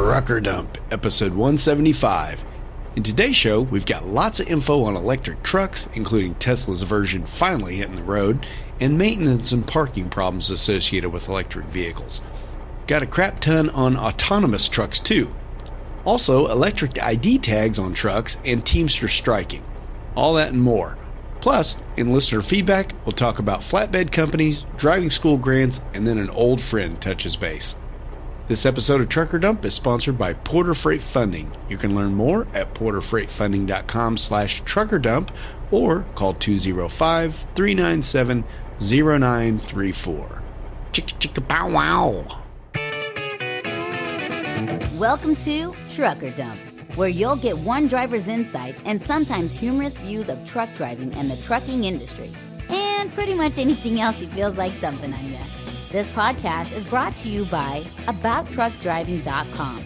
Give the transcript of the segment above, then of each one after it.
Trucker Dump, episode 175. In today's show, we've got lots of info on electric trucks, including Tesla's version finally hitting the road, and maintenance and parking problems associated with electric vehicles. Got a crap ton on autonomous trucks too. Also, electric ID tags on trucks and Teamsters striking. All that and more. Plus, in listener feedback, we'll talk about flatbed companies, driving school grants, and then an old friend touches base. This episode of Trucker Dump is sponsored by Porter Freight Funding. You can learn more at porterfreightfunding.com/truckerdump or call 205-397-0934. Chicka chicka bow wow. Welcome to Trucker Dump, where you'll get one driver's insights and sometimes humorous views of truck driving and the trucking industry, and pretty much anything else he feels like dumping on you. This podcast is brought to you by abouttruckdriving.com.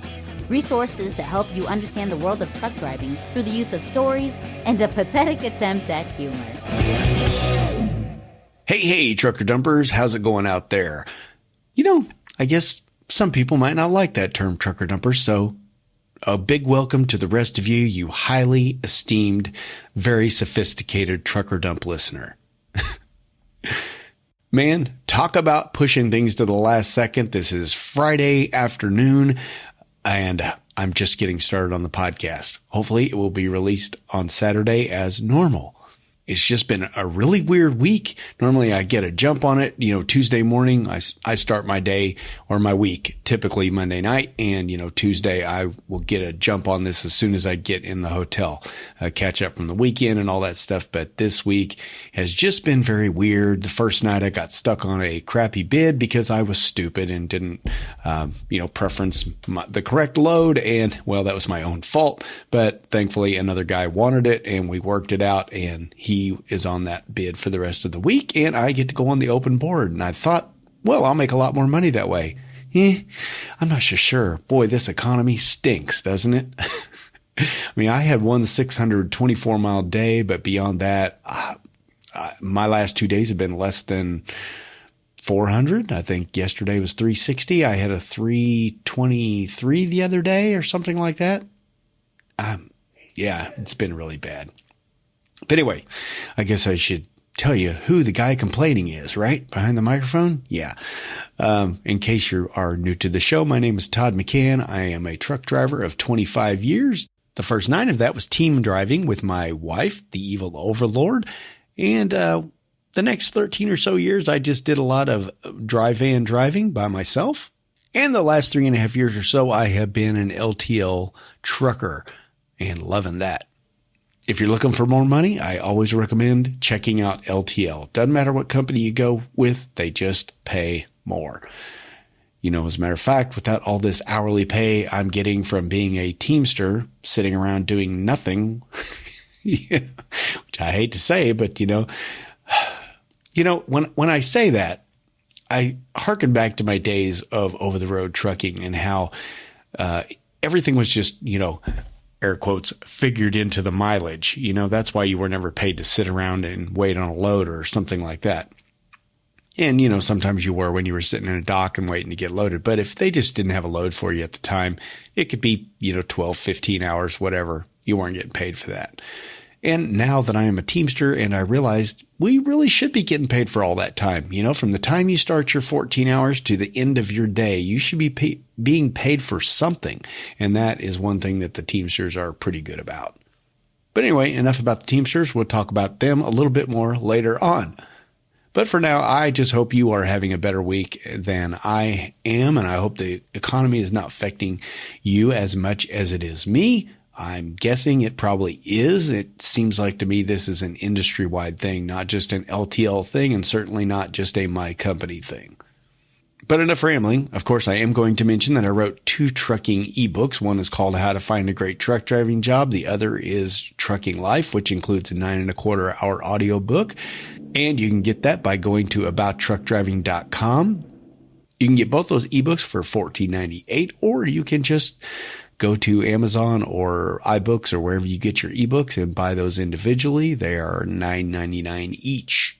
Resources to help you understand the world of truck driving through the use of stories and a pathetic attempt at humor. Hey, Trucker Dumpers, how's it going out there? You know, I guess some people might not like that term, Trucker Dumper, so a big welcome to the rest of you, you highly esteemed, very sophisticated Trucker Dump listener. Man, talk about pushing things to the last second. This is Friday afternoon, and I'm just getting started on the podcast. Hopefully, it will be released on Saturday as normal. It's just been a really weird week. Normally, I get a jump on it. Tuesday morning, I start my day or my week, typically Monday night. And, Tuesday, I will get a jump on this as soon as I get in the hotel, catch up from the weekend and all that stuff. But this week has just been very weird. The first night, I got stuck on a crappy bid because I was stupid and didn't, preference the correct load. And, well, that was my own fault. But thankfully, another guy wanted it and we worked it out, and he is on that bid for the rest of the week, and I get to go on the open board. And I thought, well, I'll make a lot more money that way. I'm not so sure. Boy, this economy stinks, doesn't it? I mean, I had one 624-mile day, but beyond that, my last 2 days have been less than 400. I think yesterday was 360. I had a 323 the other day or something like that. Yeah, it's been really bad. But anyway, I guess I should tell you who the guy complaining is, right? Behind the microphone? Yeah. In case you are new to the show, my name is Todd McCann. I am a truck driver of 25 years. The first 9 of that was team driving with my wife, the evil overlord. And the next 13 or so years, I just did a lot of dry van driving by myself. And the last 3.5 years or so, I have been an LTL trucker and loving that. If you're looking for more money, I always recommend checking out LTL. Doesn't matter what company you go with, they just pay more. As a matter of fact, without all this hourly pay I'm getting from being a Teamster, sitting around doing nothing, which I hate to say, but when I say that, I hearken back to my days of over-the-road trucking and how everything was just, air quotes, figured into the mileage. That's why you were never paid to sit around and wait on a load or something like that. And, sometimes you were when you were sitting in a dock and waiting to get loaded. But if they just didn't have a load for you at the time, it could be, 12, 15 hours, whatever. You weren't getting paid for that. And now that I am a Teamster and I realized we really should be getting paid for all that time. From the time you start your 14 hours to the end of your day, you should be being paid for something. And that is one thing that the Teamsters are pretty good about. But anyway, enough about the Teamsters. We'll talk about them a little bit more later on. But for now, I just hope you are having a better week than I am. And I hope the economy is not affecting you as much as it is me. I'm guessing it probably is. It seems like to me this is an industry-wide thing, not just an LTL thing, and certainly not just a my company thing. But enough rambling. Of course, I am going to mention that I wrote 2 trucking ebooks. One is called How to Find a Great Truck Driving Job. The other is Trucking Life, which includes a 9.25-hour audiobook. And you can get that by going to abouttruckdriving.com. You can get both those ebooks for $14.98, or you can just go to Amazon or iBooks or wherever you get your ebooks and buy those individually. They are $9.99 each.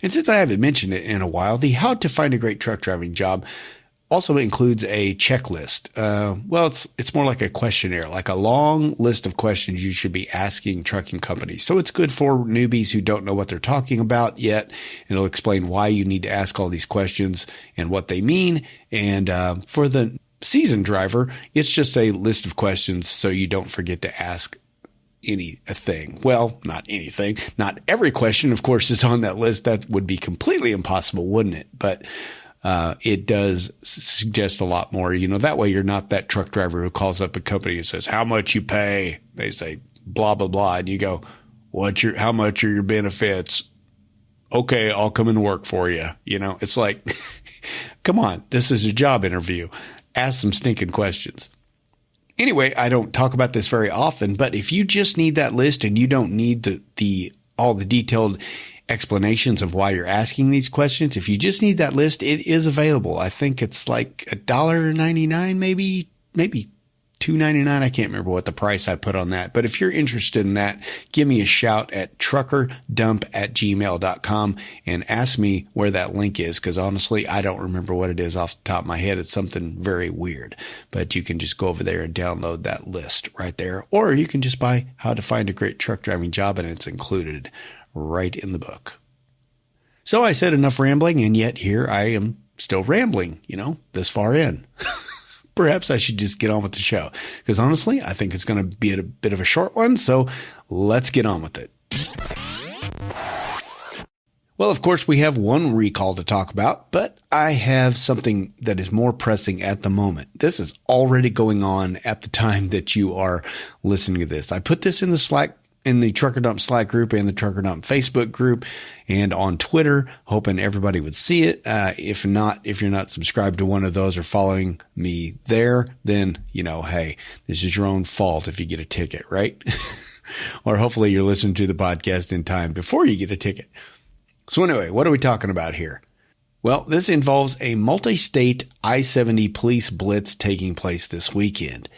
And since I haven't mentioned it in a while, the How to Find a Great Truck Driving Job, also includes a checklist. Well, it's more like a questionnaire, like a long list of questions you should be asking trucking companies. So it's good for newbies who don't know what they're talking about yet. It'll explain why you need to ask all these questions and what they mean. And for the seasoned driver, it's just a list of questions so you don't forget to ask anything. Well, not anything. Not every question, of course, is on that list. That would be completely impossible, wouldn't it? But it does suggest a lot more. That way you're not that truck driver who calls up a company and says, how much you pay? They say, blah, blah, blah. And you go, how much are your benefits? Okay, I'll come and work for you. It's like, come on, this is a job interview. Ask some stinking questions. Anyway, I don't talk about this very often, but if you just need that list and you don't need all the detailed explanations of why you're asking these questions, if you just need that list, it is available. I think it's like $1.99, maybe $2.99. I can't remember what the price I put on that. But if you're interested in that, give me a shout at truckerdump@gmail.com and ask me where that link is. Cause honestly, I don't remember what it is off the top of my head. It's something very weird, but you can just go over there and download that list right there. Or you can just buy How to Find a Great Truck Driving Job, and it's included right in the book. So I said enough rambling, and yet here I am still rambling, this far in. Perhaps I should just get on with the show, because honestly, I think it's going to be a bit of a short one. So let's get on with it. Well, of course, we have one recall to talk about, but I have something that is more pressing at the moment. This is already going on at the time that you are listening to this. I put this in the Slack, in the Trucker Dump Slack group and the Trucker Dump Facebook group and on Twitter, hoping everybody would see it. If you're not subscribed to one of those or following me there, then, hey, this is your own fault if you get a ticket, right? Or hopefully you're listening to the podcast in time before you get a ticket. So anyway, what are we talking about here? Well, this involves a multi-state I-70 police blitz taking place this weekend.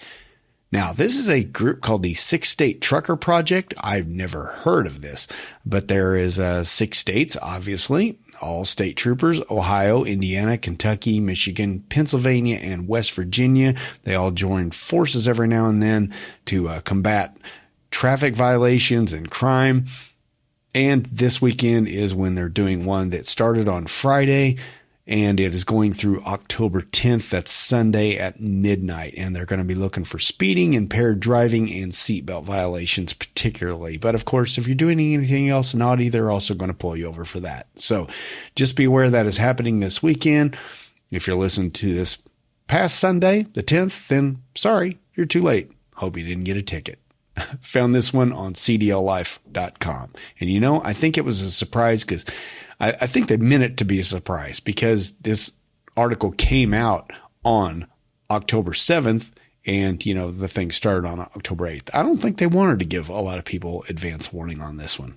Now, this is a group called the 6-State Trucker Project. I've never heard of this, but there is 6 states, obviously, all state troopers: Ohio, Indiana, Kentucky, Michigan, Pennsylvania, and West Virginia. They all join forces every now and then to combat traffic violations and crime. And this weekend is when they're doing one that started on Friday, and it is going through October 10th. That's Sunday at midnight. And they're going to be looking for speeding, impaired driving, and seatbelt violations particularly. But of course, if you're doing anything else naughty, they're also going to pull you over for that. So just be aware that is happening this weekend. If you're listening to this past Sunday, the 10th, then sorry, you're too late. Hope you didn't get a ticket. Found this one on cdllife.com. And I think it was a surprise because I think they meant it to be a surprise, because this article came out on October 7th and, the thing started on October 8th. I don't think they wanted to give a lot of people advance warning on this one.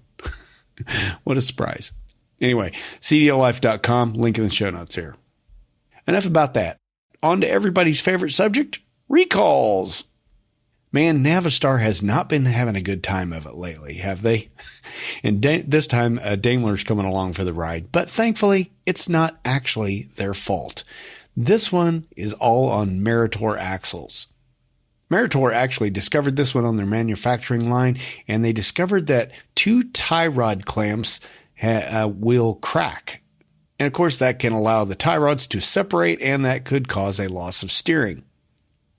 What a surprise. Anyway, cdllife.com, link in the show notes here. Enough about that. On to everybody's favorite subject, recalls. Man, Navistar has not been having a good time of it lately, have they? And this time, Daimler's coming along for the ride. But thankfully, it's not actually their fault. This one is all on Meritor axles. Meritor actually discovered this one on their manufacturing line, and they discovered that 2 tie rod clamps will crack. And of course, that can allow the tie rods to separate, and that could cause a loss of steering.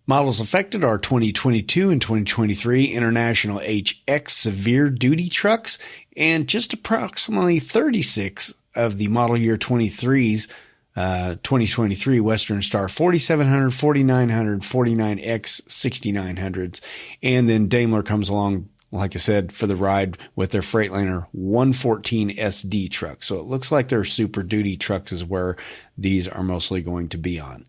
Models affected are 2022 and 2023 International HX severe duty trucks, and just approximately 36 of the model year 2023's 2023 Western Star 4700, 4900, 49X, 6900s. And then Daimler comes along, like I said, for the ride with their Freightliner 114 SD truck. So it looks like their super duty trucks is where these are mostly going to be on.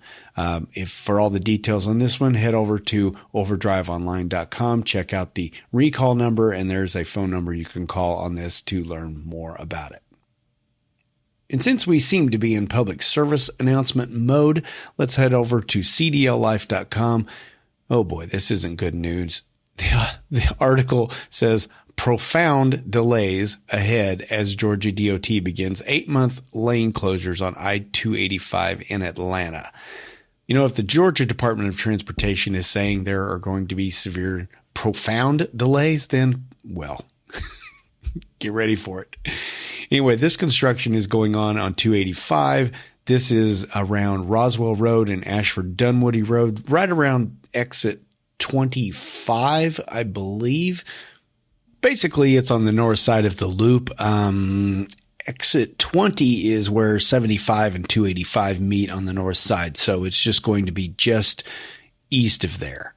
If for all the details on this one, head over to overdriveonline.com, check out the recall number, and there's a phone number you can call on this to learn more about it. And since we seem to be in public service announcement mode, let's head over to cdllife.com. Oh boy, this isn't good news. The article says profound delays ahead as Georgia DOT begins 8-month lane closures on I-285 in Atlanta. If the Georgia Department of Transportation is saying there are going to be severe, profound delays, then, well, get ready for it. Anyway, this construction is going on 285. This is around Roswell Road and Ashford-Dunwoody Road, right around exit 25, I believe. Basically, it's on the north side of the loop. Exit 20 is where 75 and 285 meet on the north side. So it's just going to be just east of there.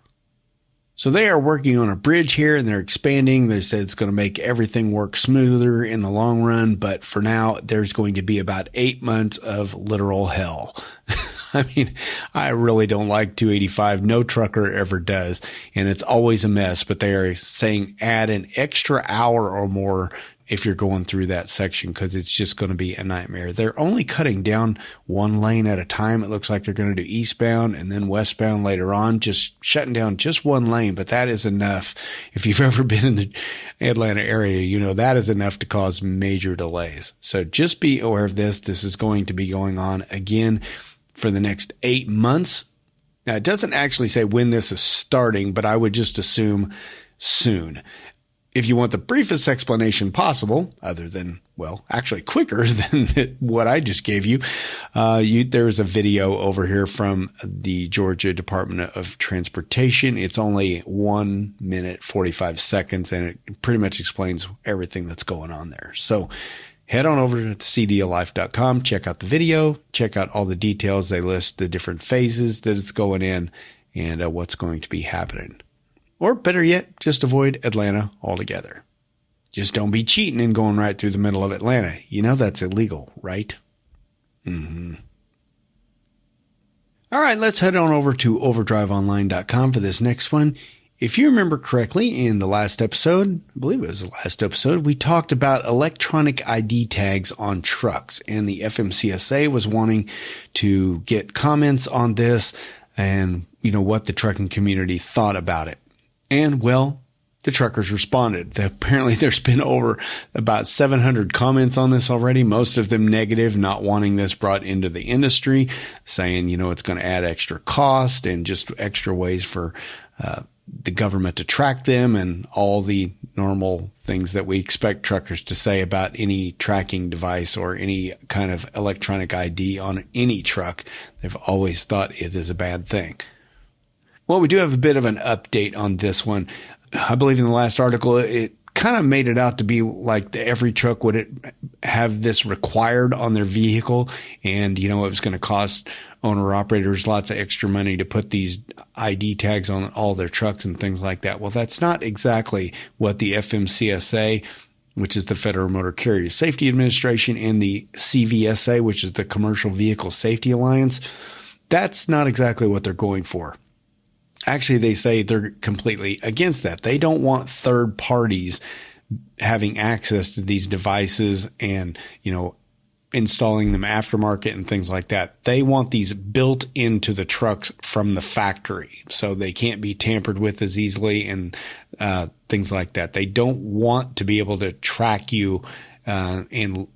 So they are working on a bridge here and they're expanding. They said it's going to make everything work smoother in the long run. But for now, there's going to be about 8 months of literal hell. I mean, I really don't like 285. No trucker ever does. And it's always a mess. But they are saying add an extra hour or more if you're going through that section, because it's just going to be a nightmare. They're only cutting down one lane at a time. It looks like they're going to do eastbound and then westbound later on, just shutting down just one lane. But that is enough. If you've ever been in the Atlanta area, that is enough to cause major delays. So just be aware of this. This is going to be going on again for the next 8 months. Now, it doesn't actually say when this is starting, but I would just assume soon. If you want the briefest explanation possible, other than, well, actually quicker than what I just gave you, there's a video over here from the Georgia Department of Transportation. It's only 1 minute, 45 seconds, and it pretty much explains everything that's going on there. So head on over to cdlife.com, check out the video, check out all the details. They list the different phases that it's going in and what's going to be happening. Or better yet, just avoid Atlanta altogether. Just don't be cheating and going right through the middle of Atlanta. That's illegal, right? Mm-hmm. All right, let's head on over to overdriveonline.com for this next one. If you remember correctly, in the last episode, I believe it was the last episode, we talked about electronic ID tags on trucks, and the FMCSA was wanting to get comments on this and, what the trucking community thought about it. And, well, the truckers responded. Apparently, there's been over about 700 comments on this already, most of them negative, not wanting this brought into the industry, saying, it's going to add extra cost and just extra ways for the government to track them and all the normal things that we expect truckers to say about any tracking device or any kind of electronic ID on any truck. They've always thought it is a bad thing. Well, we do have a bit of an update on this one. I believe in the last article, it kind of made it out to be like every truck would have this required on their vehicle. And, it was going to cost owner-operators lots of extra money to put these ID tags on all their trucks and things like that. Well, that's not exactly what the FMCSA, which is the Federal Motor Carrier Safety Administration, and the CVSA, which is the Commercial Vehicle Safety Alliance, that's not exactly what they're going for. Actually, they say they're completely against that. They don't want third parties having access to these devices and, installing them aftermarket and things like that. They want these built into the trucks from the factory, so they can't be tampered with as easily and things like that. They don't want to be able to track you and,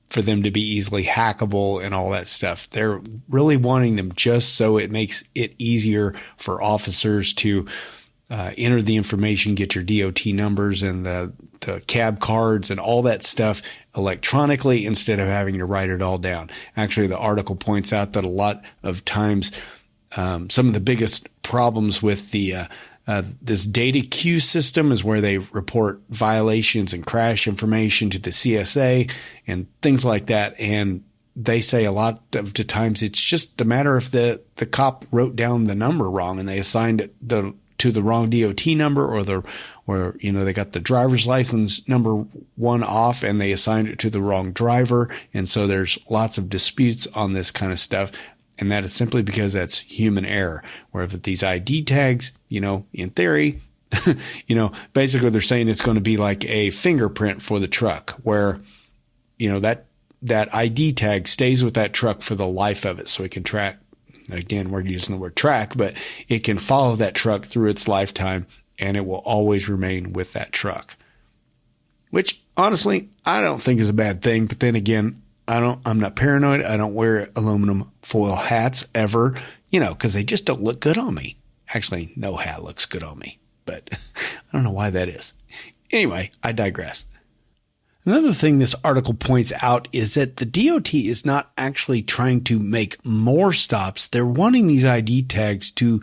for them to be easily hackable and all that stuff. They're really wanting them just so it makes it easier for officers to enter the information, get your DOT numbers and the cab cards and all that stuff electronically instead of having to write it all down. Actually, the article points out that a lot of times some of the biggest problems with the this data queue system is where they report violations and crash information to the CSA and things like that. And they say a lot of the times it's just a matter of the cop wrote down the number wrong and they assigned it to the wrong DOT number or they got the driver's license number one off and they assigned it to the wrong driver. And so there's lots of disputes on this kind of stuff. And that is simply because that's human error. Where with these ID tags, in theory, basically they're saying it's going to be like a fingerprint for the truck where, that ID tag stays with that truck for the life of it. So it can track, again, we're using the word track, but it can follow that truck through its lifetime and it will always remain with that truck. Which honestly, I don't think is a bad thing. But then again, I'm not paranoid. I don't wear aluminum foil hats ever, because they just don't look good on me. Actually, no hat looks good on me, but I don't know why that is. Anyway, I digress. Another thing this article points out is that the DOT is not actually trying to make more stops. They're wanting these ID tags to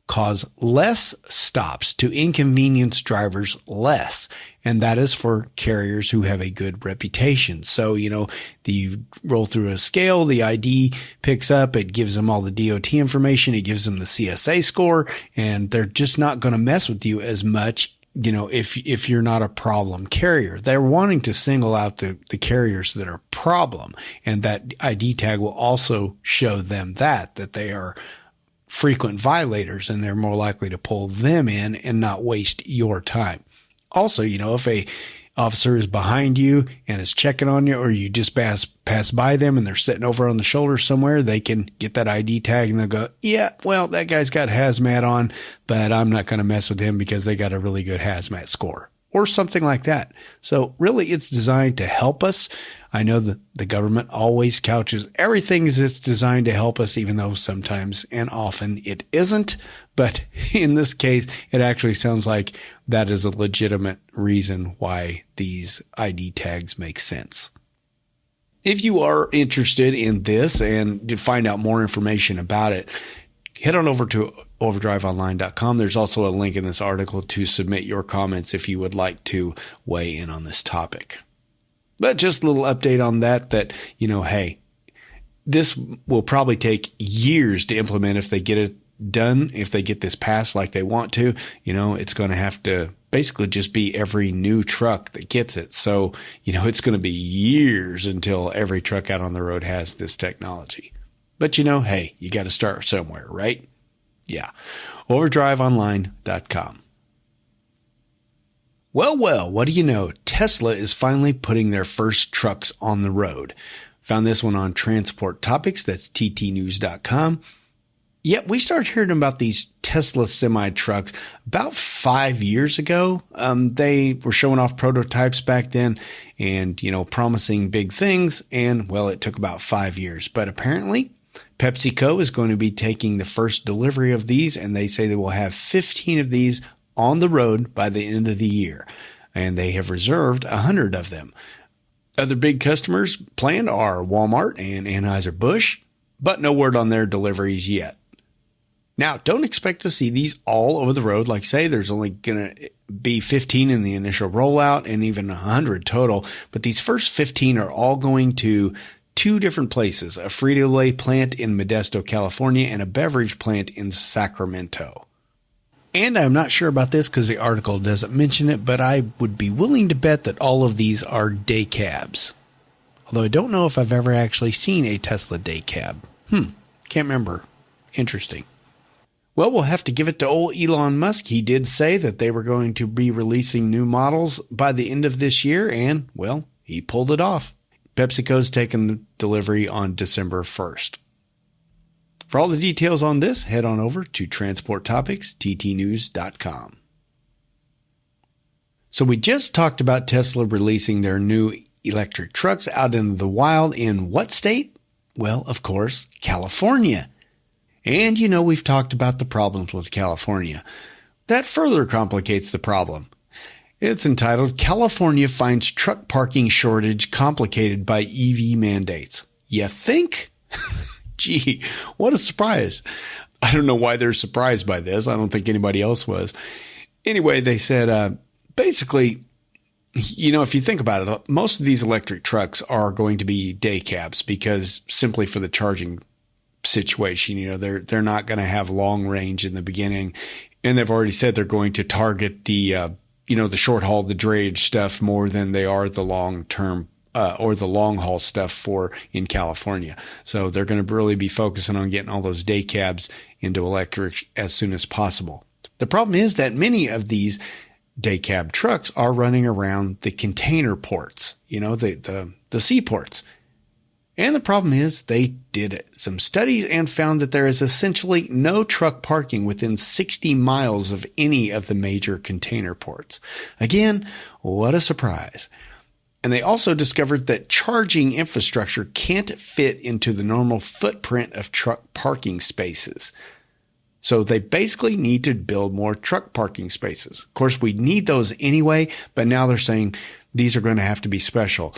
cause less stops, to inconvenience drivers less. And that is for carriers who have a good reputation. So, you roll through a scale, the ID picks up, it gives them all the DOT information, it gives them the CSA score, and they're just not going to mess with you as much if you're not a problem carrier. They're wanting to single out the carriers that are problem, and that ID tag will also show them that they are frequent violators, and they're more likely to pull them in and not waste your time. Also, if a officer is behind you and is checking on you, or you just pass by them and they're sitting over on the shoulder somewhere, they can get that ID tag and they'll go, yeah, well, that guy's got hazmat on, but I'm not going to mess with him because they got a really good hazmat score, or something like that. So really, it's designed to help us. I know that the government always couches everything as it's designed to help us, even though sometimes and often it isn't. But in this case, it actually sounds like that is a legitimate reason why these ID tags make sense. If you are interested in this and to find out more information about it, head on over to overdriveonline.com. There's also a link in this article to submit your comments if you would like to weigh in on this topic. But just a little update on that, hey, this will probably take years to implement if they get it done. If they get this passed like they want to, it's going to have to basically just be every new truck that gets it. So, it's going to be years until every truck out on the road has this technology. But, hey, you got to start somewhere, right? Yeah. overdriveonline.com. Well, what do you know? Tesla is finally putting their first trucks on the road. Found this one on Transport Topics. That's ttnews.com. Yep, we started hearing about these Tesla semi-trucks about 5 years ago. They were showing off prototypes back then and, promising big things. And, well, it took about 5 years. But apparently, PepsiCo is going to be taking the first delivery of these, and they say they will have 15 of these on the road by the end of the year. And they have reserved 100 of them. Other big customers planned are Walmart and Anheuser-Busch, but no word on their deliveries yet. Now, don't expect to see these all over the road. Like I say, there's only going to be 15 in the initial rollout and even 100 total. But these first 15 are all going to two different places, a Frito-Lay plant in Modesto, California, and a beverage plant in Sacramento. And I'm not sure about this because the article doesn't mention it, but I would be willing to bet that all of these are day cabs. Although I don't know if I've ever actually seen a Tesla day cab. Can't remember. Interesting. Well, we'll have to give it to old Elon Musk. He did say that they were going to be releasing new models by the end of this year, and, well, he pulled it off. PepsiCo's taking the delivery on December 1st. For all the details on this, head on over to Transport Topics, ttnews.com. So we just talked about Tesla releasing their new electric trucks out into the wild in what state? Well, of course, California. And we've talked about the problems with California. That further complicates the problem. It's entitled, California Finds Truck Parking Shortage Complicated by EV Mandates. You think? Gee, what a surprise. I don't know why they're surprised by this. I don't think anybody else was. Anyway, they said, basically, if you think about it, most of these electric trucks are going to be day cabs because simply for the charging situation, they're not going to have long range in the beginning. And they've already said they're going to target the, the short haul, the drayage stuff more than they are the long term or the long haul stuff in California. So they're going to really be focusing on getting all those day cabs into electric as soon as possible. The problem is that many of these day cab trucks are running around the container ports, the seaports. And the problem is they did some studies and found that there is essentially no truck parking within 60 miles of any of the major container ports. Again, what a surprise. And they also discovered that charging infrastructure can't fit into the normal footprint of truck parking spaces. So they basically need to build more truck parking spaces. Of course, we need those anyway, but now they're saying these are going to have to be special.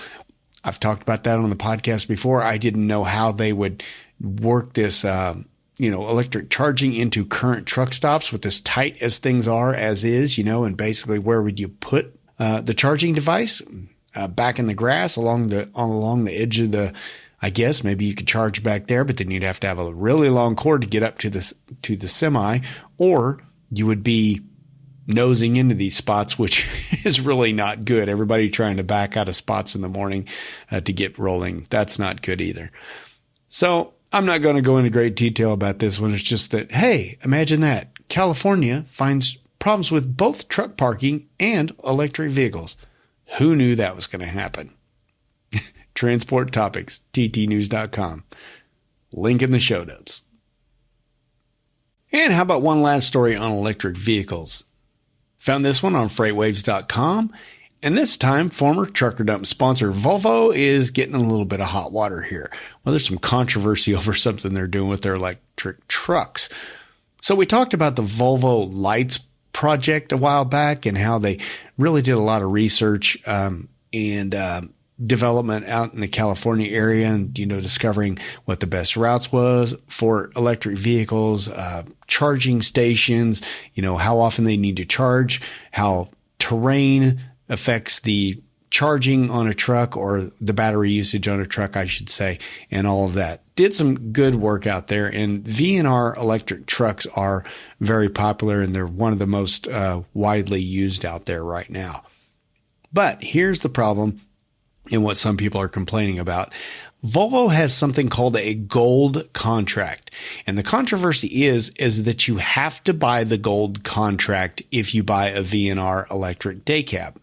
I've talked about that on the podcast before. I didn't know how they would work this, electric charging into current truck stops with as tight as things are as is, and basically where would you put the charging device? Back in the grass along the edge of the, I guess maybe you could charge back there, but then you'd have to have a really long cord to get up to the semi, or you would be nosing into these spots, which is really not good. Everybody trying to back out of spots in the morning to get rolling. That's not good either. So I'm not going to go into great detail about this one. It's just that, hey, imagine that. California finds problems with both truck parking and electric vehicles. Who knew that was going to happen? Transport Topics, ttnews.com. Link in the show notes. And how about one last story on electric vehicles? Found this one on freightwaves.com. And this time, former Trucker Dump sponsor Volvo is getting a little bit of hot water here. Well, there's some controversy over something they're doing with their electric trucks. So we talked about the Volvo Lights project a while back and how they really did a lot of research and development out in the California area and, discovering what the best routes was for electric vehicles, charging stations, how often they need to charge, how terrain affects the charging on a truck or the battery usage on a truck, I should say, and all of that. Did some good work out there, and V&R electric trucks are very popular, and they're one of the most widely used out there right now. But here's the problem and what some people are complaining about. Volvo has something called a gold contract. And the controversy is that you have to buy the gold contract if you buy a V&R electric day cab.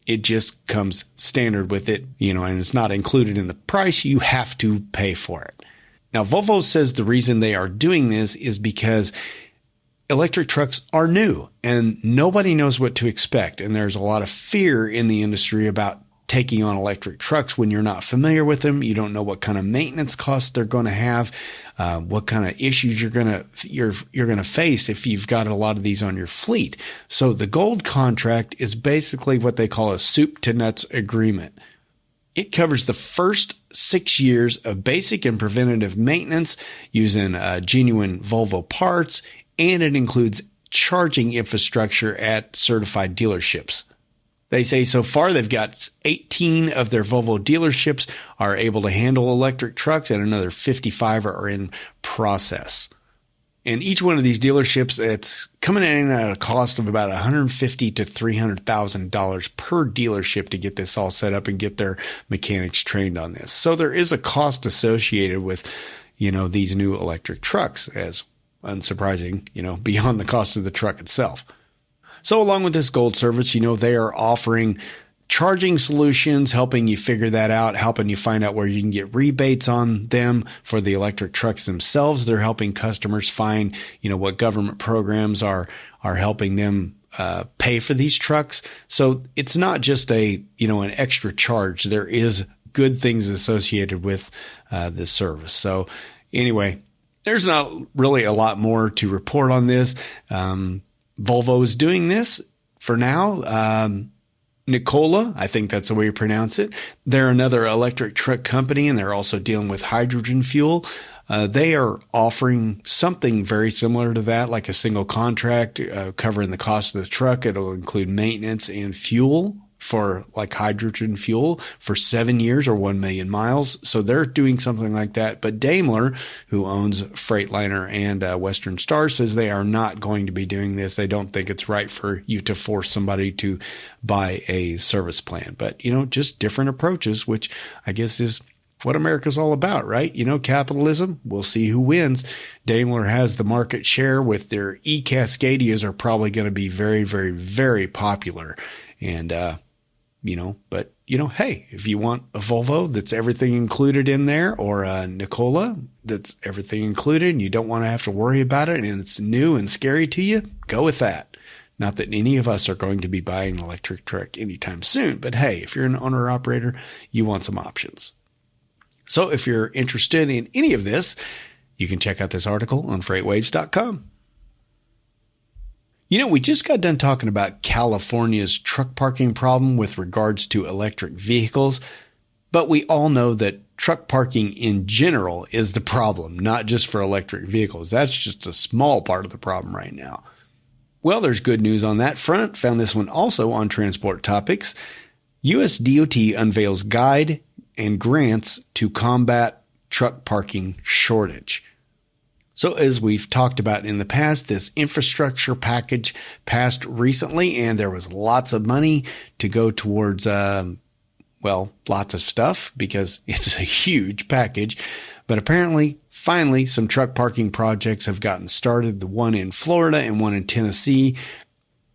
It just comes standard with it, and it's not included in the price. You have to pay for it. Now, Volvo says the reason they are doing this is because electric trucks are new and nobody knows what to expect. And there's a lot of fear in the industry about taking on electric trucks when you're not familiar with them. You don't know what kind of maintenance costs they're going to have, what kind of issues you're going to face if you've got a lot of these on your fleet. So the gold contract is basically what they call a soup to nuts agreement. It covers the first 6 years of basic and preventative maintenance using genuine Volvo parts, and it includes charging infrastructure at certified dealerships. They say so far they've got 18 of their Volvo dealerships are able to handle electric trucks, and another 55 are in process. And each one of these dealerships, it's coming in at a cost of about $150,000 to $300,000 per dealership to get this all set up and get their mechanics trained on this. So there is a cost associated with, these new electric trucks, as unsurprising, beyond the cost of the truck itself. So along with this gold service, they are offering charging solutions, helping you figure that out, helping you find out where you can get rebates on them for the electric trucks themselves. They're helping customers find, what government programs are helping them pay for these trucks. So it's not just an extra charge. There is good things associated with this service. So anyway, there's not really a lot more to report on this. Volvo is doing this for now. Nikola, I think that's the way you pronounce it. They're another electric truck company, and they're also dealing with hydrogen fuel. They are offering something very similar to that, like a single contract covering the cost of the truck. It'll include maintenance and fuel for like hydrogen fuel for 7 years or 1 million miles. So they're doing something like that. But Daimler, who owns Freightliner and Western Star, says they are not going to be doing this. They don't think it's right for you to force somebody to buy a service plan. But, just different approaches, which I guess is what America's all about, right? Capitalism. We'll see who wins. Daimler has the market share with their e-Cascadias are probably going to be very, very, very popular. And, but, hey, if you want a Volvo that's everything included in there, or a Nikola that's everything included and you don't want to have to worry about it and it's new and scary to you, go with that. Not that any of us are going to be buying an electric truck anytime soon, but hey, if you're an owner-operator, you want some options. So if you're interested in any of this, you can check out this article on freightwaves.com. You know, we just got done talking about California's truck parking problem with regards to electric vehicles, but we all know that truck parking in general is the problem, not just for electric vehicles. That's just a small part of the problem right now. Well, there's good news on that front. Found this one also on Transport Topics. U.S. DOT unveils guide and grants to combat truck parking shortage. So as we've talked about in the past, this infrastructure package passed recently, and there was lots of money to go towards, lots of stuff because it's a huge package. But apparently, finally, some truck parking projects have gotten started, the one in Florida and one in Tennessee.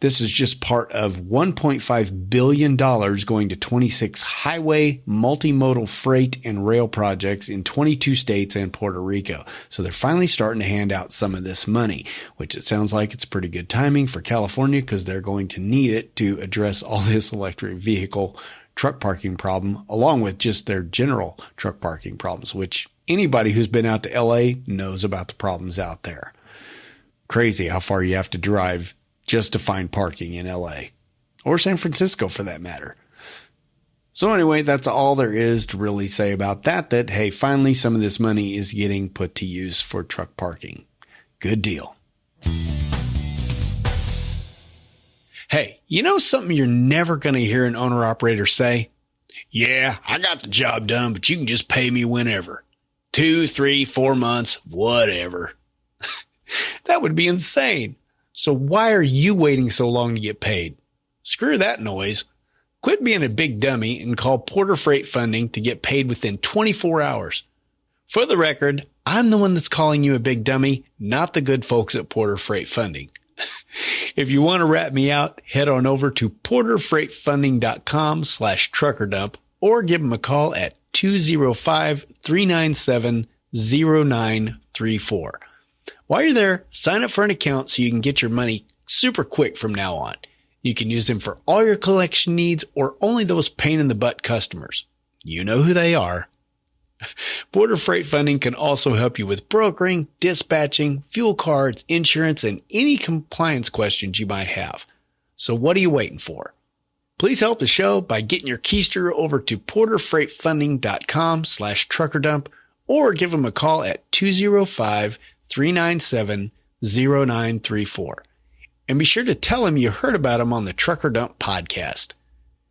This is just part of $1.5 billion going to 26 highway, multimodal freight, and rail projects in 22 states and Puerto Rico. So they're finally starting to hand out some of this money, which it sounds like it's pretty good timing for California because they're going to need it to address all this electric vehicle truck parking problem, along with just their general truck parking problems, which anybody who's been out to LA knows about the problems out there. Crazy how far you have to drive just to find parking in LA or San Francisco for that matter. So anyway, that's all there is to really say about that, hey, finally some of this money is getting put to use for truck parking. Good deal. Hey, you know something you're never going to hear an owner-operator say? Yeah, I got the job done, but you can just pay me whenever. 2, 3, 4 months, whatever. That would be insane. So why are you waiting so long to get paid? Screw that noise. Quit being a big dummy and call Porter Freight Funding to get paid within 24 hours. For the record, I'm the one that's calling you a big dummy, not the good folks at Porter Freight Funding. If you want to rat me out, head on over to porterfreightfunding.com/truckerdump or give them a call at 205-397-0934. While you're there, sign up for an account so you can get your money super quick from now on. You can use them for all your collection needs or only those pain in the butt customers. You know who they are. Porter Freight Funding can also help you with brokering, dispatching, fuel cards, insurance, and any compliance questions you might have. So what are you waiting for? Please help the show by getting your keister over to porterfreightfunding.com/truckerdump or give them a call at 205-397-0934. And be sure to tell them you heard about them on the Trucker Dump podcast.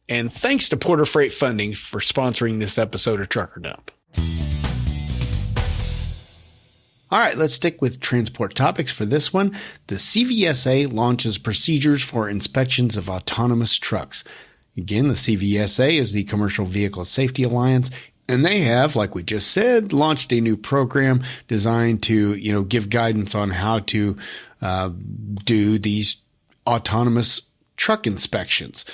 And thanks to Porter Freight Funding for sponsoring this episode of Trucker Dump. All right, let's stick with transport topics for this one. The CVSA launches procedures for inspections of autonomous trucks. Again, the CVSA is the Commercial Vehicle Safety Alliance, and they have, like we just said, launched a new program designed to, give guidance on how to do these autonomous truck inspections.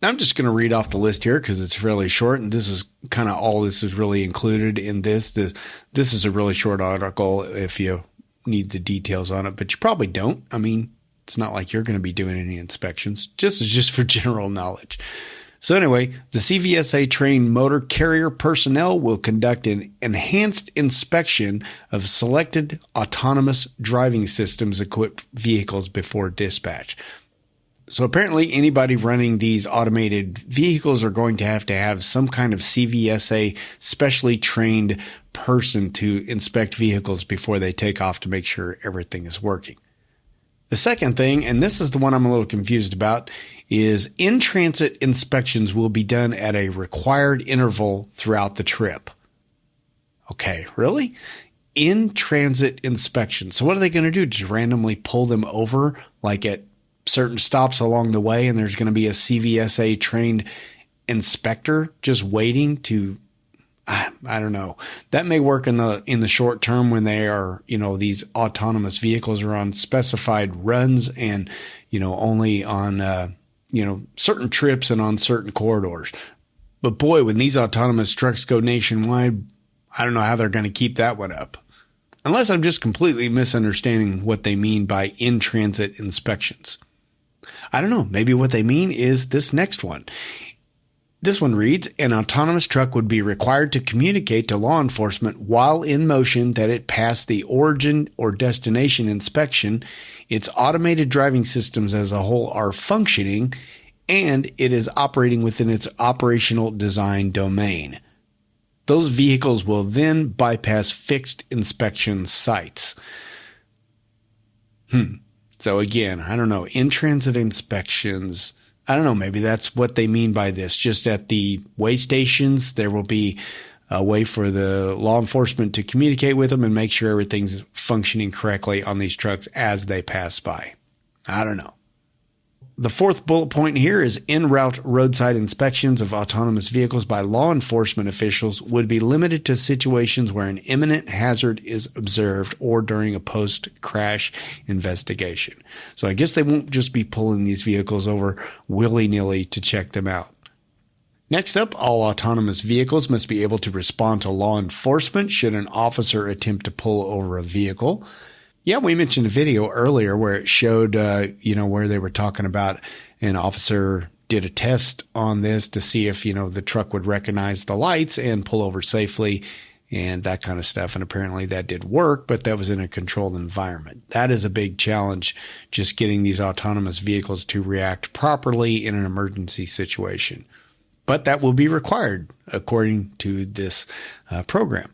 I'm just going to read off the list here because it's fairly short, and this is kind of all this is really included in this. This is a really short article if you need the details on it, but you probably don't. I mean, it's not like you're going to be doing any inspections. Just for general knowledge. So anyway, the CVSA trained motor carrier personnel will conduct an enhanced inspection of selected autonomous driving systems equipped vehicles before dispatch. So apparently anybody running these automated vehicles are going to have some kind of CVSA specially trained person to inspect vehicles before they take off to make sure everything is working. The second thing, and this is the one I'm a little confused about, is in-transit inspections will be done at a required interval throughout the trip. Okay, really? In-transit inspections. So what are they going to do? Just randomly pull them over like at certain stops along the way, and there's going to be a CVSA trained inspector just waiting to, I don't know. That may work in the short term when they are, these autonomous vehicles are on specified runs and, only on, certain trips and on certain corridors. But boy, when these autonomous trucks go nationwide, I don't know how they're going to keep that one up. Unless I'm just completely misunderstanding what they mean by in-transit inspections. I don't know. Maybe what they mean is this next one. This one reads, an autonomous truck would be required to communicate to law enforcement while in motion that it passed the origin or destination inspection, its automated driving systems as a whole are functioning, and it is operating within its operational design domain. Those vehicles will then bypass fixed inspection sites. So again, I don't know, in-transit inspections, I don't know, maybe that's what they mean by this. Just at the weigh stations, there will be a way for the law enforcement to communicate with them and make sure everything's functioning correctly on these trucks as they pass by. I don't know. The fourth bullet point here is en route roadside inspections of autonomous vehicles by law enforcement officials would be limited to situations where an imminent hazard is observed or during a post-crash investigation. So I guess they won't just be pulling these vehicles over willy-nilly to check them out. Next up, all autonomous vehicles must be able to respond to law enforcement should an officer attempt to pull over a vehicle. Yeah, we mentioned a video earlier where it showed, where they were talking about an officer did a test on this to see if, the truck would recognize the lights and pull over safely and that kind of stuff. And apparently that did work, but that was in a controlled environment. That is a big challenge, just getting these autonomous vehicles to react properly in an emergency situation. But that will be required according to this program.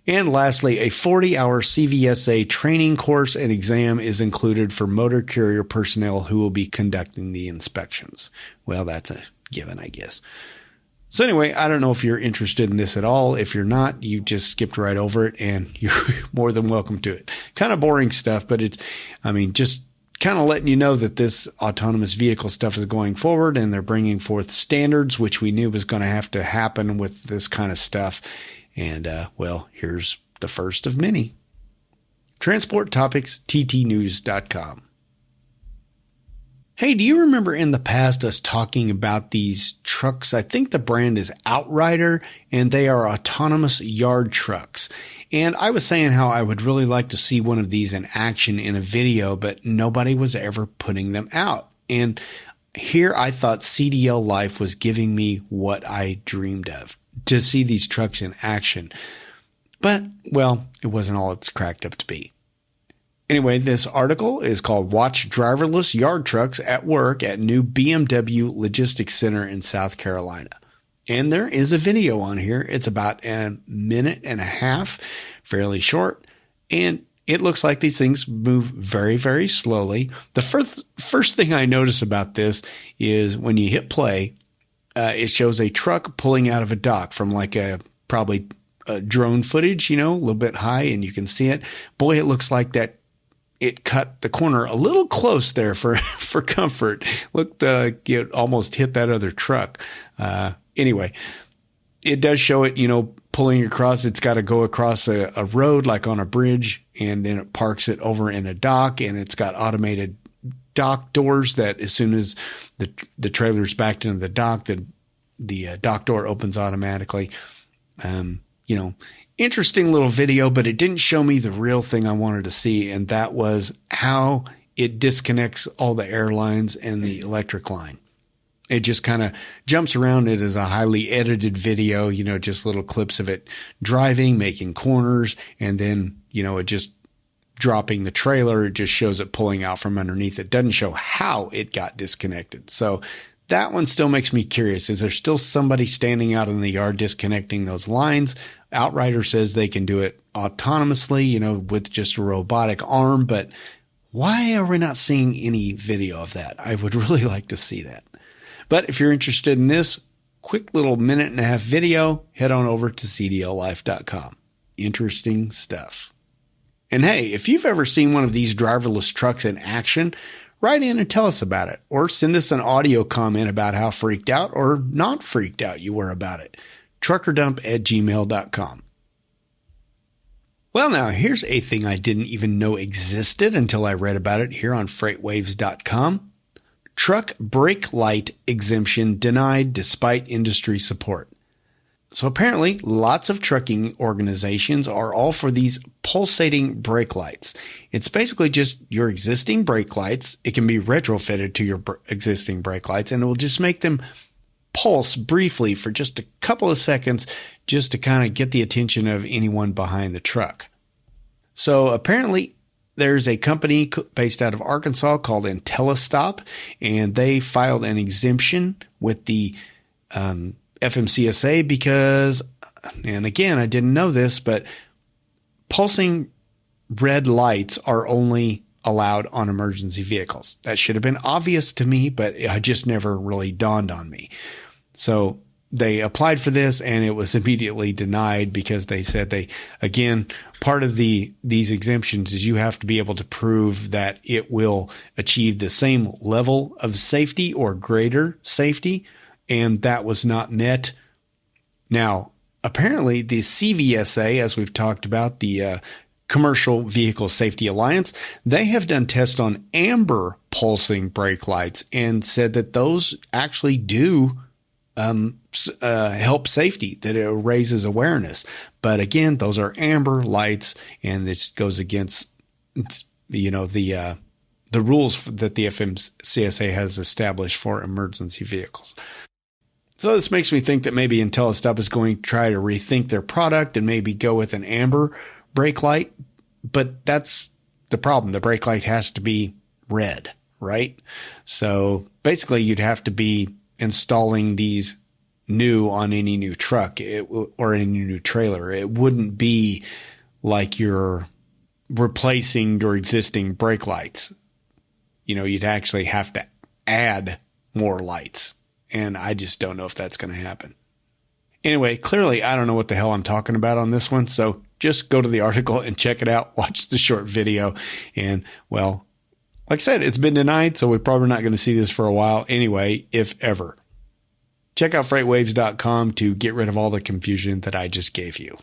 And lastly, a 40-hour CVSA training course and exam is included for motor carrier personnel who will be conducting the inspections. Well, that's a given, I guess. So anyway, I don't know if you're interested in this at all. If you're not, you just skipped right over it and you're more than welcome to it. Kind of boring stuff, but just kind of letting you know that this autonomous vehicle stuff is going forward and they're bringing forth standards, which we knew was going to have to happen with this kind of stuff. And, here's the first of many. Transport Topics, ttnews.com. Hey, do you remember in the past us talking about these trucks? I think the brand is Outrider, and they are autonomous yard trucks. And I was saying how I would really like to see one of these in action in a video, but nobody was ever putting them out. And here I thought CDL Life was giving me what I dreamed of, to see these trucks in action. But, it wasn't all it's cracked up to be. Anyway, this article is called Watch Driverless Yard Trucks at Work at New BMW Logistics Center in South Carolina. And there is a video on here. It's about a minute and a half, fairly short. And it looks like these things move very, very slowly. The first thing I notice about this is when you hit play, it shows a truck pulling out of a dock from probably drone footage, a little bit high, and you can see it. Boy, it looks like that it cut the corner a little close there for comfort. Looked it almost hit that other truck. Anyway, it does show it, pulling across. It's got to go across a road like on a bridge, and then it parks it over in a dock, and it's got automated dock doors that as soon as the trailer's backed into the dock, the dock door opens automatically. Interesting little video, but it didn't show me the real thing I wanted to see, and that was how it disconnects all the air lines and the electric line. It just kind of jumps around. It is a highly edited video, just little clips of it driving, making corners, and then, it just dropping the trailer. It just shows it pulling out from underneath. It doesn't show how it got disconnected. So that one still makes me curious. Is there still somebody standing out in the yard disconnecting those lines? Outrider says they can do it autonomously, with just a robotic arm, but why are we not seeing any video of that? I would really like to see that. But if you're interested in this quick little minute and a half video, head on over to cdllife.com. Interesting stuff. And hey, if you've ever seen one of these driverless trucks in action, write in and tell us about it, or send us an audio comment about how freaked out or not freaked out you were about it. truckerdump@gmail.com. Well, now here's a thing I didn't even know existed until I read about it here on freightwaves.com. Truck brake light exemption denied despite industry support. So apparently lots of trucking organizations are all for these pulsating brake lights. It's basically just your existing brake lights. It can be retrofitted to your existing brake lights, and it will just make them pulse briefly for just a couple of seconds just to kind of get the attention of anyone behind the truck. So apparently there's a company based out of Arkansas called IntelliStop, and they filed an exemption with the FMCSA because, and again, I didn't know this, but pulsing red lights are only allowed on emergency vehicles. That should have been obvious to me, but it just never really dawned on me. So they applied for this and it was immediately denied because they said again, part of these exemptions is you have to be able to prove that it will achieve the same level of safety or greater safety. And that was not met. Now, apparently the CVSA, as we've talked about, the Commercial Vehicle Safety Alliance, they have done tests on amber pulsing brake lights and said that those actually do help safety, that it raises awareness. But again, those are amber lights, and this goes against, the rules that the FMCSA has established for emergency vehicles. So this makes me think that maybe IntelliStop is going to try to rethink their product and maybe go with an amber brake light. But that's the problem. The brake light has to be red, right? So basically you'd have to be installing these new on any new truck or any new trailer. It wouldn't be like you're replacing your existing brake lights. You'd actually have to add more lights. And I just don't know if that's going to happen. Anyway, clearly I don't know what the hell I'm talking about on this one. So just go to the article and check it out. Watch the short video. And well, like I said, it's been denied, so we're probably not going to see this for a while anyway, if ever. Check out freightwaves.com to get rid of all the confusion that I just gave you.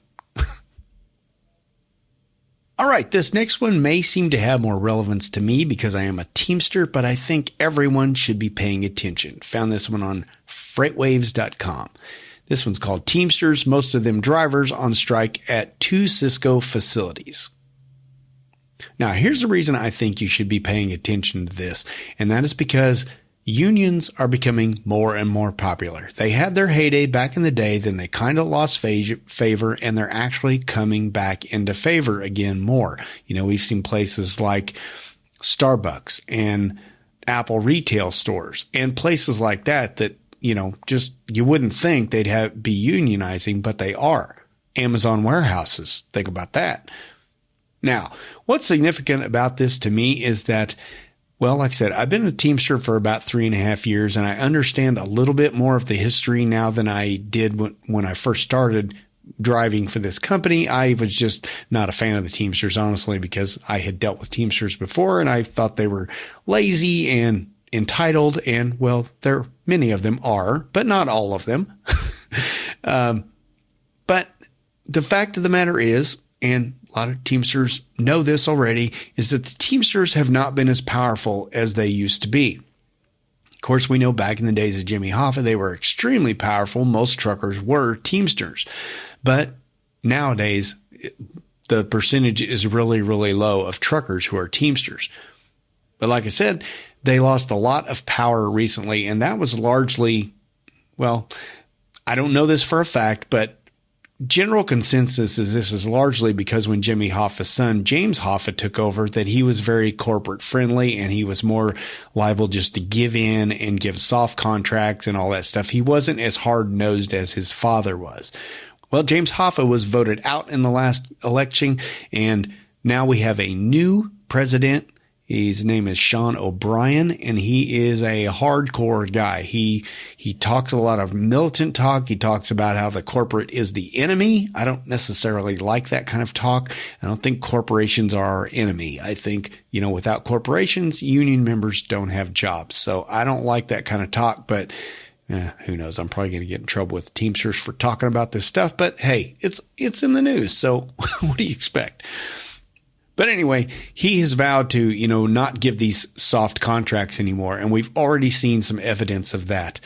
All right, this next one may seem to have more relevance to me because I am a Teamster, but I think everyone should be paying attention. Found this one on freightwaves.com. This one's called Teamsters, most of them drivers on strike at 2 Cisco facilities. Now, here's the reason I think you should be paying attention to this, and that is because unions are becoming more and more popular. They had their heyday back in the day, then they kind of lost favor, and they're actually coming back into favor again more. We've seen places like Starbucks and Apple retail stores and places like that just you wouldn't think they'd be unionizing, but they are. Amazon warehouses, think about that. Now, what's significant about this to me is that, well, like I said, I've been a Teamster for about 3.5 years, and I understand a little bit more of the history now than I did when I first started driving for this company. I was just not a fan of the Teamsters, honestly, because I had dealt with Teamsters before, and I thought they were lazy and entitled, and, well, many of them are, but not all of them. But the fact of the matter is, and a lot of Teamsters know this already, is that the Teamsters have not been as powerful as they used to be. Of course, we know back in the days of Jimmy Hoffa, they were extremely powerful. Most truckers were Teamsters. But nowadays, the percentage is really, really low of truckers who are Teamsters. But like I said, they lost a lot of power recently, and that was largely, well, I don't know this for a fact, but general consensus is this is largely because when Jimmy Hoffa's son, James Hoffa, took over, that he was very corporate friendly and he was more liable just to give in and give soft contracts and all that stuff. He wasn't as hard nosed as his father was. Well, James Hoffa was voted out in the last election, and now we have a new president. His name is Sean O'Brien, and he is a hardcore guy. He talks a lot of militant talk. He talks about how the corporate is the enemy. I don't necessarily like that kind of talk. I don't think corporations are our enemy. I think, without corporations, union members don't have jobs. So I don't like that kind of talk, but who knows? I'm probably going to get in trouble with Teamsters for talking about this stuff, but hey, it's in the news. So what do you expect? But anyway, he has vowed to, not give these soft contracts anymore. And we've already seen some evidence of that.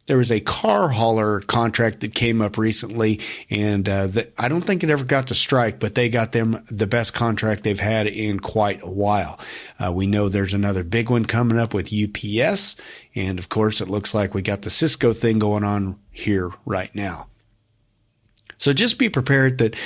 There was a car hauler contract that came up recently, and I don't think it ever got to strike, but they got them the best contract they've had in quite a while. We know there's another big one coming up with UPS, and of course, it looks like we got the Cisco thing going on here right now. So just be prepared that,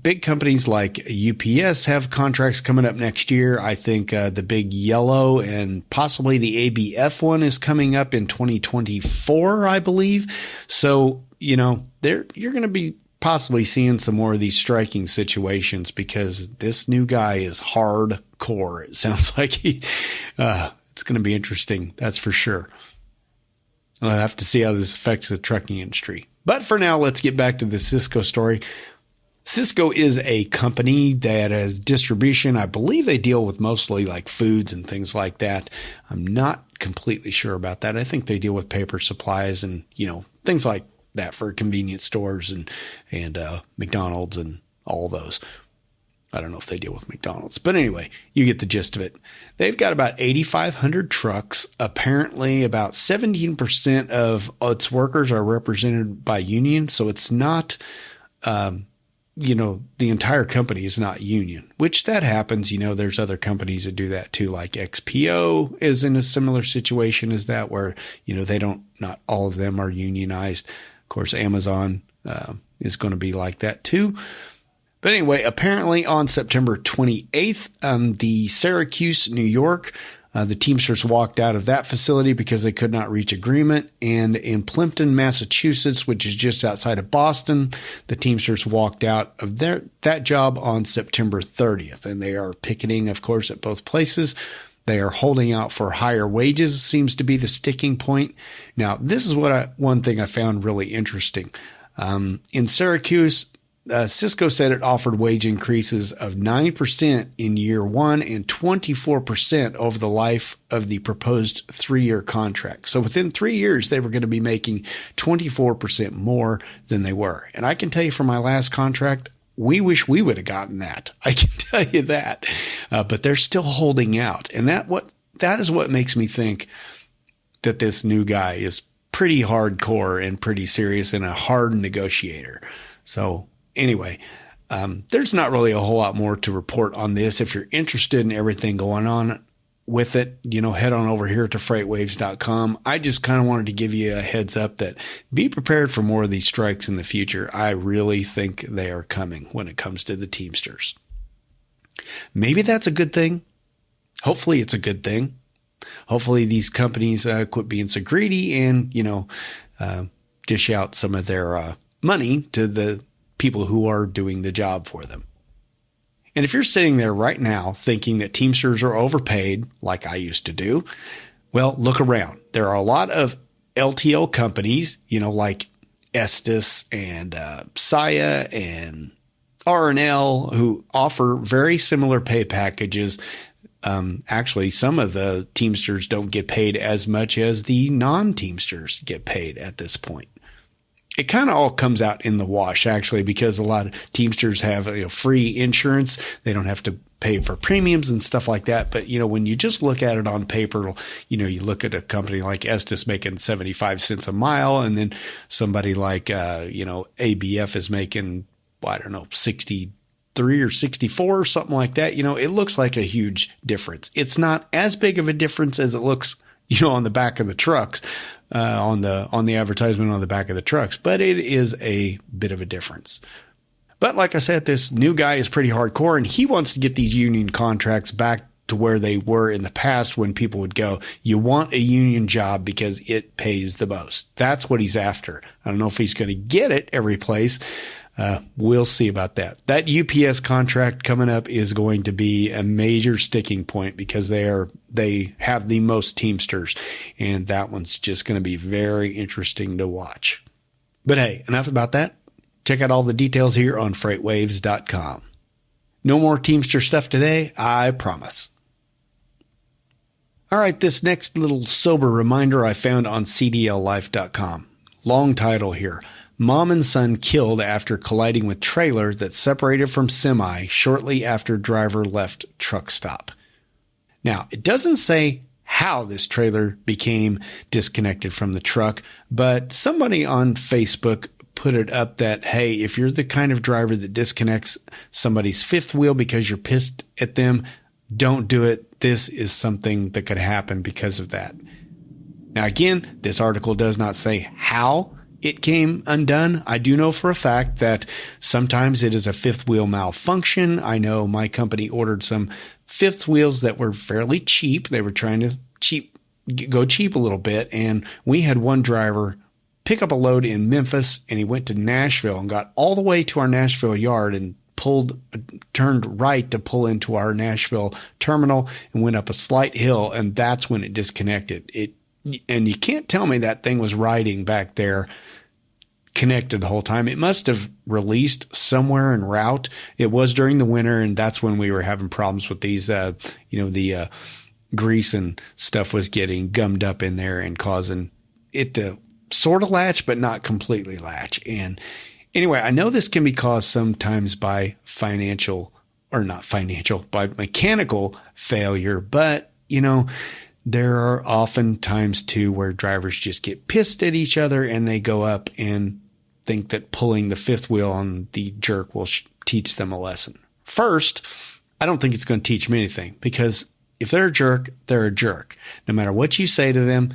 big companies like UPS have contracts coming up next year. I think the big yellow and possibly the ABF one is coming up in 2024, I believe. So, you're going to be possibly seeing some more of these striking situations because this new guy is hardcore. It sounds like it's going to be interesting. That's for sure. I'll have to see how this affects the trucking industry. But for now, let's get back to the Cisco story. Cisco is a company that has distribution. I believe they deal with mostly like foods and things like that. I'm not completely sure about that. I think they deal with paper supplies and, things like that for convenience stores and McDonald's and all those. I don't know if they deal with McDonald's, but anyway, you get the gist of it. They've got about 8,500 trucks. Apparently about 17% of its workers are represented by union. So it's not, the entire company is not union, which that happens. There's other companies that do that too. Like XPO is in a similar situation as that where, not all of them are unionized. Of course, Amazon, is going to be like that too. But anyway, apparently on September 28th, the Syracuse, New York, the Teamsters walked out of that facility because they could not reach agreement. And in Plimpton, Massachusetts, which is just outside of Boston, the Teamsters walked out of that job on September 30th. And they are picketing, of course, at both places. They are holding out for higher wages, seems to be the sticking point. Now, this is one thing I found really interesting. In Syracuse, Cisco said it offered wage increases of 9% in year one and 24% over the life of the proposed 3-year contract. So within 3 years, they were going to be making 24% more than they were. And I can tell you from my last contract, we wish we would have gotten that. I can tell you that. But they're still holding out. And that is what makes me think that this new guy is pretty hardcore and pretty serious and a hard negotiator. So anyway, there's not really a whole lot more to report on this. If you're interested in everything going on with it, head on over here to freightwaves.com. I just kind of wanted to give you a heads up that be prepared for more of these strikes in the future. I really think they are coming when it comes to the Teamsters. Maybe that's a good thing. Hopefully it's a good thing. Hopefully these companies quit being so greedy and, dish out some of their money to the people who are doing the job for them. And if you're sitting there right now thinking that Teamsters are overpaid, like I used to do, well, look around. There are a lot of LTL companies, like Estes and Saia and R&L who offer very similar pay packages. Actually, some of the Teamsters don't get paid as much as the non-Teamsters get paid at this point. It kind of all comes out in the wash, actually, because a lot of Teamsters have free insurance. They don't have to pay for premiums and stuff like that. But, when you just look at it on paper, you look at a company like Estes making 75 cents a mile, and then somebody like, ABF is making, 63 or 64 or something like that. It looks like a huge difference. It's not as big of a difference as it looks, on the back of the trucks. On the advertisement on the back of the trucks, but it is a bit of a difference. But like I said, this new guy is pretty hardcore and he wants to get these union contracts back to where they were in the past when people would go, you want a union job because it pays the most. That's what he's after. I don't know if he's going to get it every place. We'll see about that. That UPS contract coming up is going to be a major sticking point because they have the most Teamsters, and that one's just going to be very interesting to watch. But hey, enough about that. Check out all the details here on freightwaves.com. No more Teamster stuff today, I promise. All right, this next little sober reminder I found on cdllife.com. Long title here. Mom and son killed after colliding with trailer that separated from semi shortly after driver left truck stop. Now, it doesn't say how this trailer became disconnected from the truck, but somebody on Facebook put it up that, hey, if you're the kind of driver that disconnects somebody's fifth wheel because you're pissed at them, don't do it. This is something that could happen because of that. Now, again, this article does not say how it came undone. I do know for a fact that sometimes it is a fifth wheel malfunction. I know my company ordered some fifth wheels that were fairly cheap. They were trying to go cheap a little bit. And we had one driver pick up a load in Memphis, and he went to Nashville and got all the way to our Nashville yard and turned right to pull into our Nashville terminal and went up a slight hill. And that's when it disconnected. And you can't tell me that thing was riding back there connected the whole time. It must have released somewhere en route. It was during the winter, and that's when we were having problems with these, the grease and stuff was getting gummed up in there and causing it to sort of latch, but not completely latch. And anyway, I know this can be caused sometimes by by mechanical failure, but, there are often times too where drivers just get pissed at each other and they go up and think that pulling the fifth wheel on the jerk will teach them a lesson. First, I don't think it's going to teach them anything, because if they're a jerk, they're a jerk. No matter what you say to them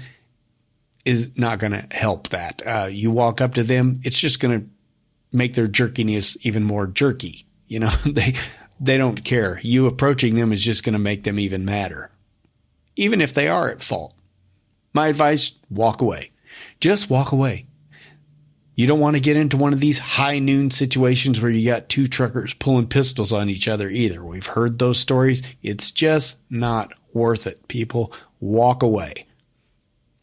is not going to help that. You walk up to them, it's just going to make their jerkiness even more jerky. They don't care. You approaching them is just going to make them even madder, even if they are at fault. My advice, walk away. Just walk away. You don't want to get into one of these high noon situations where you got two truckers pulling pistols on each other either. We've heard those stories. It's just not worth it, people. Walk away.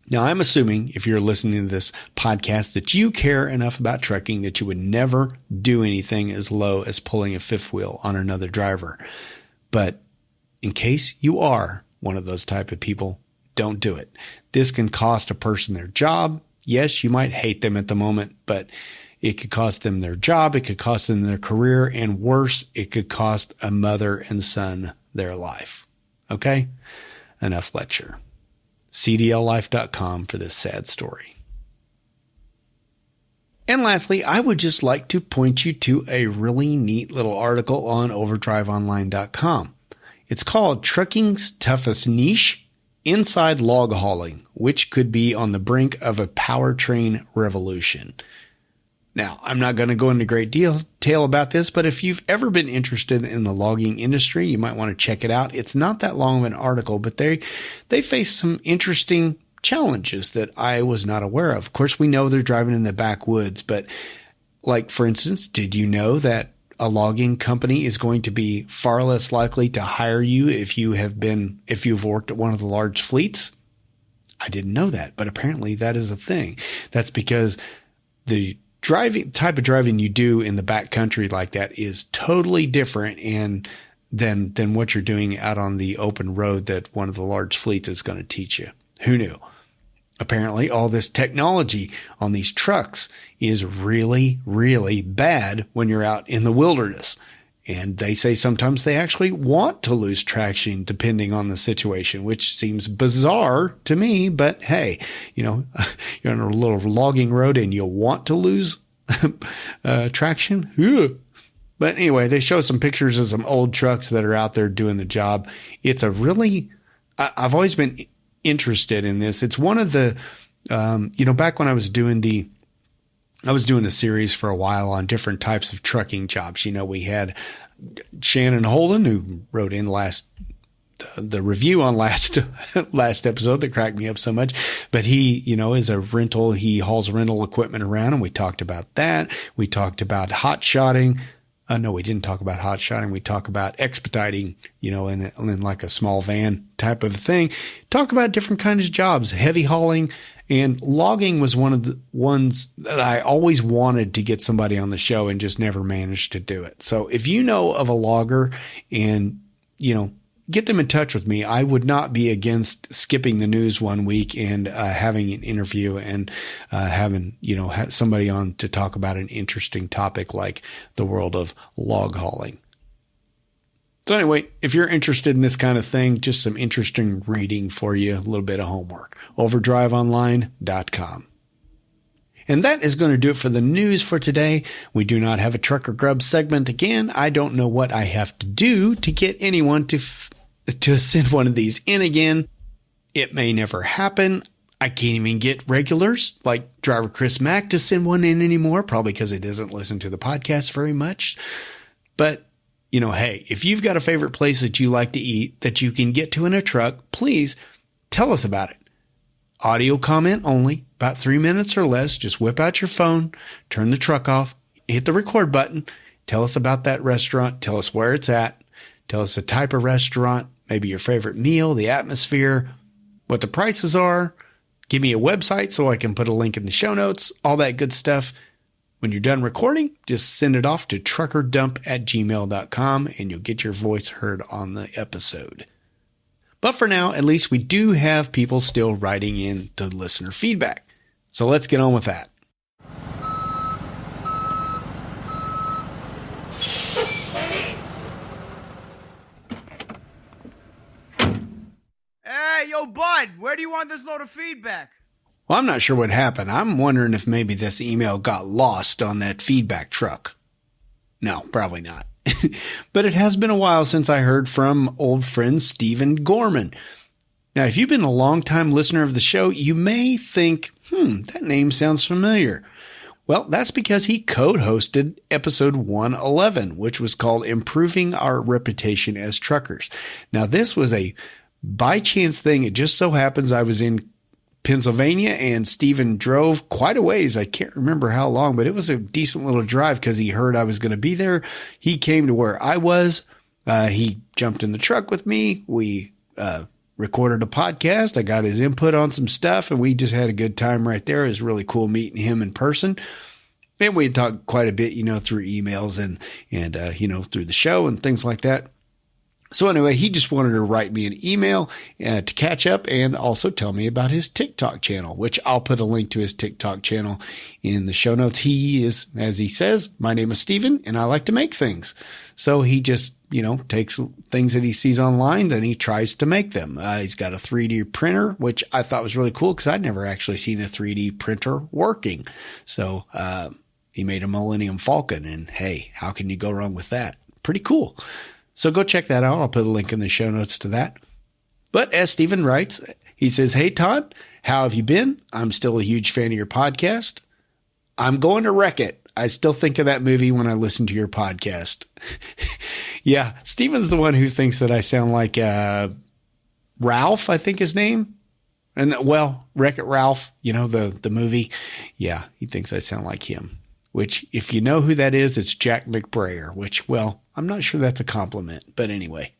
Now, I'm assuming if you're listening to this podcast that you care enough about trucking that you would never do anything as low as pulling a fifth wheel on another driver. But in case you are one of those type of people, don't do it. This can cost a person their job. Yes, you might hate them at the moment, but it could cost them their job. It could cost them their career. And worse, it could cost a mother and son their life. Okay? Enough lecture. CDLlife.com for this sad story. And lastly, I would just like to point you to a really neat little article on overdriveonline.com. It's called Trucking's Toughest Niche, Inside Log Hauling, which could be on the brink of a powertrain revolution. Now, I'm not going to go into great detail about this, but if you've ever been interested in the logging industry, you might want to check it out. It's not that long of an article, but they face some interesting challenges that I was not aware of. Of course, we know they're driving in the backwoods, but like, for instance, did you know that a logging company is going to be far less likely to hire you if you've worked at one of the large fleets? I didn't know that, but apparently that is a thing. That's because the type of driving you do in the backcountry like that is totally different than what you're doing out on the open road that one of the large fleets is going to teach you. Who knew? Apparently, all this technology on these trucks is really, really bad when you're out in the wilderness. And they say sometimes they actually want to lose traction depending on the situation, which seems bizarre to me. But hey, you're on a little logging road and you want to lose traction. Ugh. But anyway, they show some pictures of some old trucks that are out there doing the job. It's I've always been interested in this. It's one of the, back when I was doing a series for a while on different types of trucking jobs. We had Shannon Holden, who wrote in the review on last episode that cracked me up so much, but he, he hauls rental equipment around, and we talked about that. We talked about hot shotting. No, we didn't talk about hot shotting. We talk about expediting, in like a small van type of thing. Talk about different kinds of jobs, heavy hauling, and logging was one of the ones that I always wanted to get somebody on the show and just never managed to do it. So if you know of a logger and, get them in touch with me. I would not be against skipping the news one week and having an interview and having, somebody on to talk about an interesting topic like the world of log hauling. So anyway, if you're interested in this kind of thing, just some interesting reading for you, a little bit of homework. overdriveonline.com. And that is going to do it for the news for today. We do not have a Trucker Grub segment again. I don't know what I have to do to get anyone to send one of these in again. It may never happen. I can't even get regulars like driver Chris Mack to send one in anymore, probably because he doesn't listen to the podcast very much. But, hey, if you've got a favorite place that you like to eat that you can get to in a truck, please tell us about it. Audio comment only, about 3 minutes or less. Just whip out your phone, turn the truck off, hit the record button. Tell us about that restaurant. Tell us where it's at. Tell us the type of restaurant, maybe your favorite meal, the atmosphere, what the prices are. Give me a website so I can put a link in the show notes, all that good stuff. When you're done recording, just send it off to truckerdump@gmail.com and you'll get your voice heard on the episode. But for now, at least we do have people still writing in to listener feedback. So let's get on with that. Hey, yo, bud, where do you want this load of feedback? Well, I'm not sure what happened. I'm wondering if maybe this email got lost on that feedback truck. No, probably not. But it has been a while since I heard from old friend Stephen Gorman. Now, if you've been a long-time listener of the show, you may think, that name sounds familiar. Well, that's because he co-hosted episode 111, which was called Improving Our Reputation as Truckers. Now, this was a by chance thing. It just so happens I was in Pennsylvania and Stephen drove quite a ways. I can't remember how long, but it was a decent little drive because he heard I was going to be there. He came to where I was. He jumped in the truck with me. We recorded a podcast. I got his input on some stuff and we just had a good time right there. It was really cool meeting him in person. And we talked quite a bit, through emails and through the show and things like that. So anyway, he just wanted to write me an email to catch up and also tell me about his TikTok channel, which I'll put a link to his TikTok channel in the show notes. He is, as he says, my name is Steven and I like to make things. So he just, takes things that he sees online and he tries to make them. He's got a 3D printer, which I thought was really cool because I'd never actually seen a 3D printer working. So he made a Millennium Falcon and hey, how can you go wrong with that? Pretty cool. So go check that out. I'll put a link in the show notes to that. But as Stephen writes, he says, "Hey, Todd, how have you been? I'm still a huge fan of your podcast. I'm going to wreck it. I still think of that movie when I listen to your podcast." Yeah, Stephen's the one who thinks that I sound like Ralph, I think his name. And Wreck-It Ralph, the movie. Yeah, he thinks I sound like him. Which, if you know who that is, it's Jack McBrayer, which, I'm not sure that's a compliment, but anyway.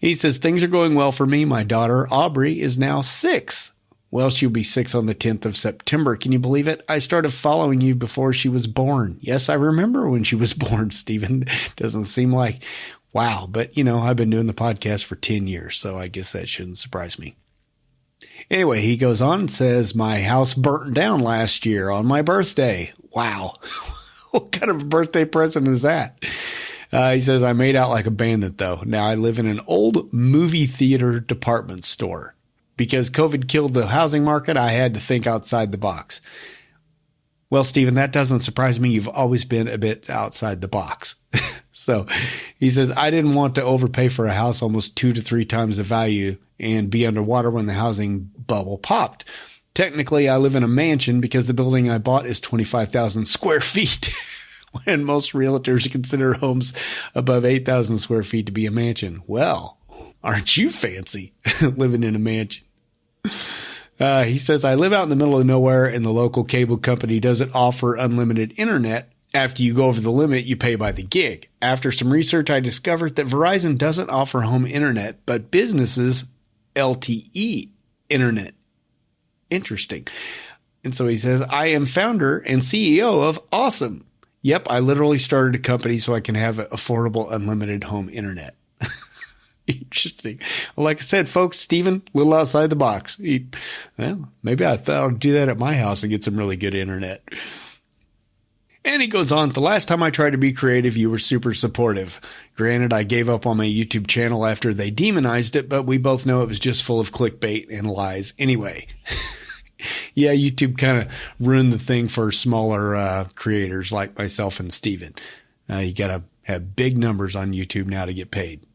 He says, "Things are going well for me. My daughter, Aubrey, is now 6. Well, she'll be 6 on the 10th of September. Can you believe it? I started following you before she was born." Yes, I remember when she was born, Stephen. Doesn't seem like, wow. But, I've been doing the podcast for 10 years, so I guess that shouldn't surprise me. Anyway, he goes on and says, "My house burnt down last year on my birthday." Wow. What kind of a birthday present is that? He says, "I made out like a bandit, though. Now I live in an old movie theater department store. Because COVID killed the housing market, I had to think outside the box." Well, Stephen, that doesn't surprise me. You've always been a bit outside the box. So he says, "I didn't want to overpay for a house almost 2 to 3 times the value and be underwater when the housing bubble popped. Technically, I live in a mansion because the building I bought is 25,000 square feet, when most realtors consider homes above 8,000 square feet to be a mansion. Well, aren't you fancy living in a mansion?" He says, "I live out in the middle of nowhere and the local cable company doesn't offer unlimited internet. After you go over the limit, you pay by the gig. After some research, I discovered that Verizon doesn't offer home internet, but businesses LTE internet. Interesting." And so he says, "I am founder and CEO of Awesome. Yep, I literally started a company so I can have affordable unlimited home internet." Interesting. Well, like I said, folks, Stephen, a little outside the box. Maybe I thought I'd do that at my house and get some really good internet. And he goes on, the last time I tried to be creative, you were super supportive. Granted, I gave up on my YouTube channel after they demonized it, but we both know it was just full of clickbait and lies anyway. Yeah, YouTube kind of ruined the thing for smaller creators like myself and Steven. You got to have big numbers on YouTube now to get paid.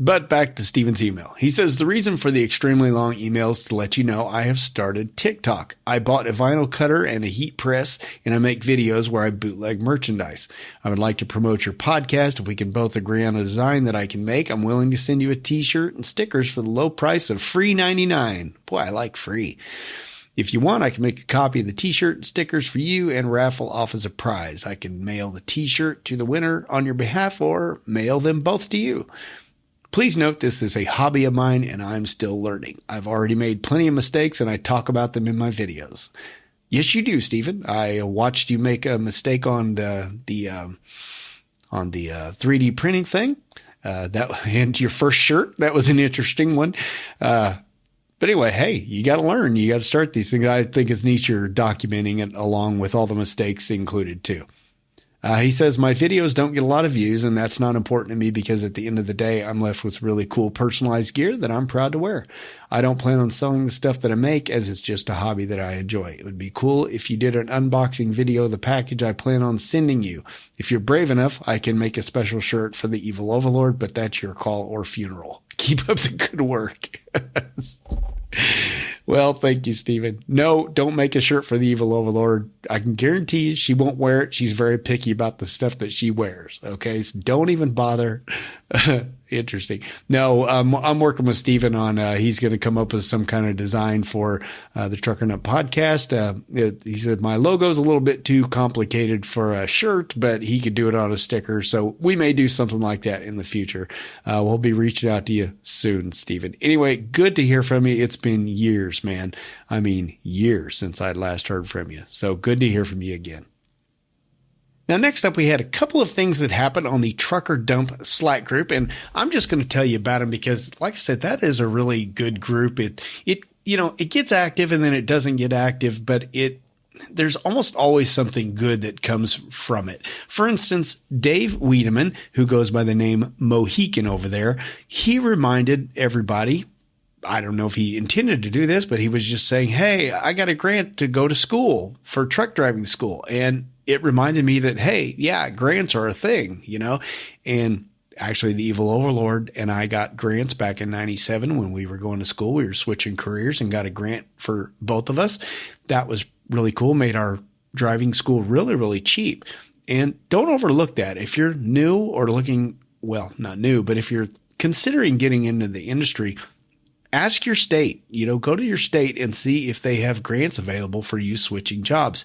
But back to Steven's email. He says, the reason for the extremely long emails to let you know I have started TikTok. I bought a vinyl cutter and a heat press, and I make videos where I bootleg merchandise. I would like to promote your podcast. If we can both agree on a design that I can make, I'm willing to send you a t-shirt and stickers for the low price of free $99. Boy, I like free. If you want, I can make a copy of the t-shirt and stickers for you and raffle off as a prize. I can mail the t-shirt to the winner on your behalf or mail them both to you. Please note this is a hobby of mine and I'm still learning. I've already made plenty of mistakes and I talk about them in my videos. Yes, you do, Stephen. I watched you make a mistake on the 3D printing thing. And your first shirt, that was an interesting one. But anyway, hey, you got to learn. You got to start these things. I think it's neat you're documenting it along with all the mistakes included too. He says, my videos don't get a lot of views, and that's not important to me because at the end of the day, I'm left with really cool personalized gear that I'm proud to wear. I don't plan on selling the stuff that I make as it's just a hobby that I enjoy. It would be cool if you did an unboxing video of the package I plan on sending you. If you're brave enough, I can make a special shirt for the Evil Overlord, but that's your call or funeral. Keep up the good work. Well, thank you, Stephen. No, don't make a shirt for the Evil Overlord. I can guarantee you she won't wear it. She's very picky about the stuff that she wears. Okay, so don't even bother. Interesting. No, I'm working with Stephen on, he's going to come up with some kind of design for the Trucker Nut podcast. He said my logo's a little bit too complicated for a shirt, but he could do it on a sticker. So we may do something like that in the future. We'll be reaching out to you soon, Stephen. Anyway, good to hear from you. It's been years, man. I mean, years since I'd last heard from you. So good to hear from you again. Now, next up, we had a couple of things that happened on the Trucker Dump Slack group, and I'm just going to tell you about them because, like I said, that is a really good group. It gets active and then it doesn't get active, but there's almost always something good that comes from it. For instance, Dave Weidemann, who goes by the name Mohican over there, he reminded everybody, I don't know if he intended to do this, but he was just saying, hey, I got a grant to go to school for truck driving school. And it reminded me that, hey, yeah, grants are a thing, and actually the Evil Overlord and I got grants back in 97 when we were going to school. We were switching careers and got a grant for both of us. That was really cool. Made our driving school really, really cheap. And don't overlook that. If you're new or looking, well, not new, but if you're considering getting into the industry, ask your state, go to your state and see if they have grants available for you switching jobs.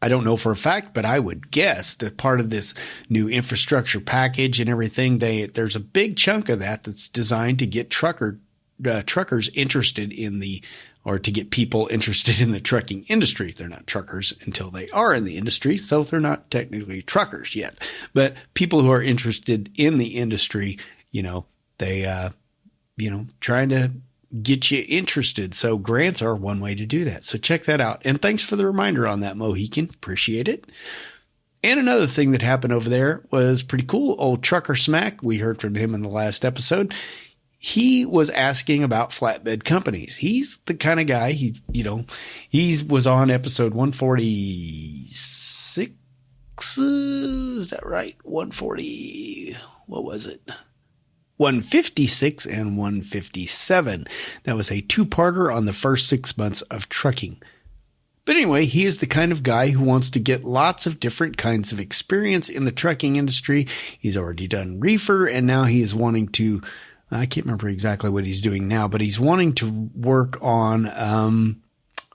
I don't know for a fact, but I would guess that part of this new infrastructure package and everything, there's a big chunk of that that's designed to get truckers interested or to get people interested in the trucking industry. They're not truckers until they are in the industry, so they're not technically truckers yet. But people who are interested in the industry, trying to get you interested. So grants are one way to do that. So check that out. And thanks for the reminder on that, Mohican. Appreciate it. And another thing that happened over there was pretty cool. Old Trucker Smack, we heard from him in the last episode. He was asking about flatbed companies. He's the kind of guy, he was on episode 146. Is that right? 140. What was it? 156 and 157. That was a two-parter on the first 6 months of trucking. But anyway, he is the kind of guy who wants to get lots of different kinds of experience in the trucking industry. He's already done reefer, and now he is wanting to, I can't remember exactly what he's doing now, but he's wanting to work on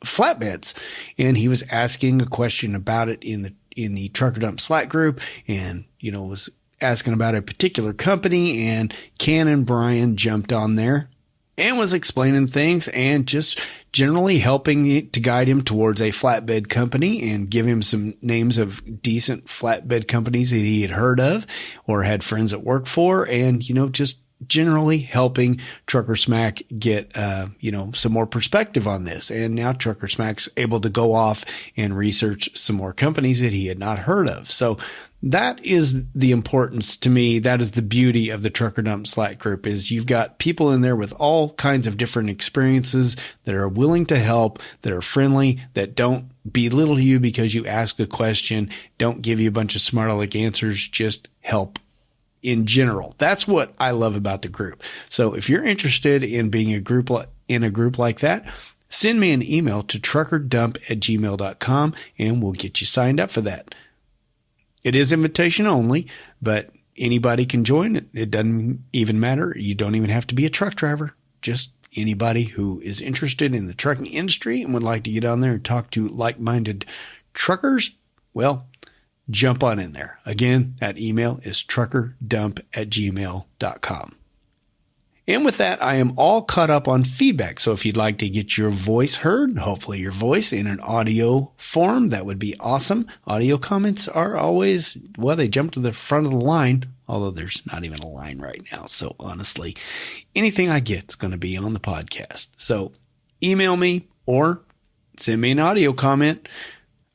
flatbeds. And he was asking a question about it in the Trucker Dump Slack group, and was asking about a particular company, and Ken and Bryan jumped on there and was explaining things and just generally helping to guide him towards a flatbed company and give him some names of decent flatbed companies that he had heard of or had friends that work for, and, just generally helping Trucker Smack get, some more perspective on this. And now Trucker Smack's able to go off and research some more companies that he had not heard of. So that is the importance to me. That is the beauty of the Trucker Dump Slack group, is you've got people in there with all kinds of different experiences that are willing to help, that are friendly, that don't belittle you because you ask a question, don't give you a bunch of smart aleck answers, just help in general. That's what I love about the group. So if you're interested in being in a group like that, send me an email to truckerdump@gmail.com and we'll get you signed up for that. It is invitation only, but anybody can join. It doesn't even matter. You don't even have to be a truck driver. Just anybody who is interested in the trucking industry and would like to get on there and talk to like-minded truckers, well, jump on in there. Again, that email is truckerdump@gmail.com. And with that, I am all caught up on feedback. So if you'd like to get your voice heard, hopefully your voice in an audio form, that would be awesome. Audio comments are always, well, they jump to the front of the line, although there's not even a line right now. So honestly, anything I get is going to be on the podcast. So email me or send me an audio comment.